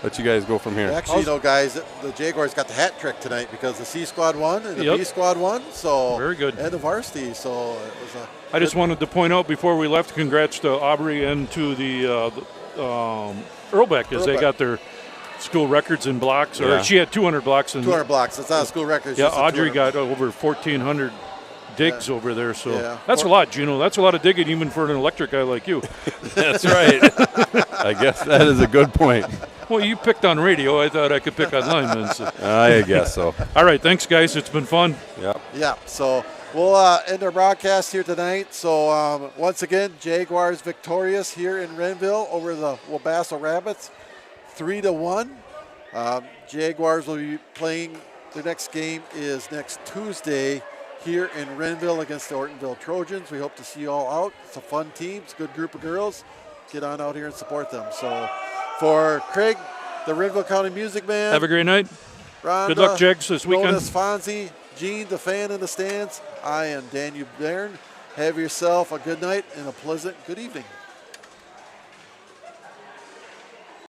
let you guys go from here. Actually, guys, the Jaguars got the hat trick tonight because the C squad won and the B squad won. So very good. And the varsity. So it was I just wanted to point out before we left, congrats to Aubrey and to the Earlbeck as they got their school records in blocks. Or she had 200 blocks. 200 blocks. It's not a school record. Yeah, Audrey got over 1,400 digs over there. So that's a lot, Gino. That's a lot of digging even for an electric guy like you. That's right. I guess that is a good point. Well, you picked on radio. I thought I could pick on linemen. So. I guess so. All right, thanks, guys. It's been fun. Yep. Yeah, so we'll end our broadcast here tonight. So once again, Jaguars victorious here in Renville over the Wabasso Rabbits, 3-1. Jaguars will be playing. Their next game is next Tuesday here in Renville against the Ortonville Trojans. We hope to see you all out. It's a fun team. It's a good group of girls. Get on out here and support them. So for Craig, the Renville County Music Man. Have a great night. Rhonda, Good luck, Jags, this weekend. Lotus Fonzie, Gene, the fan in the stands. I am Daniel Bairn. Have yourself a good night and a pleasant good evening.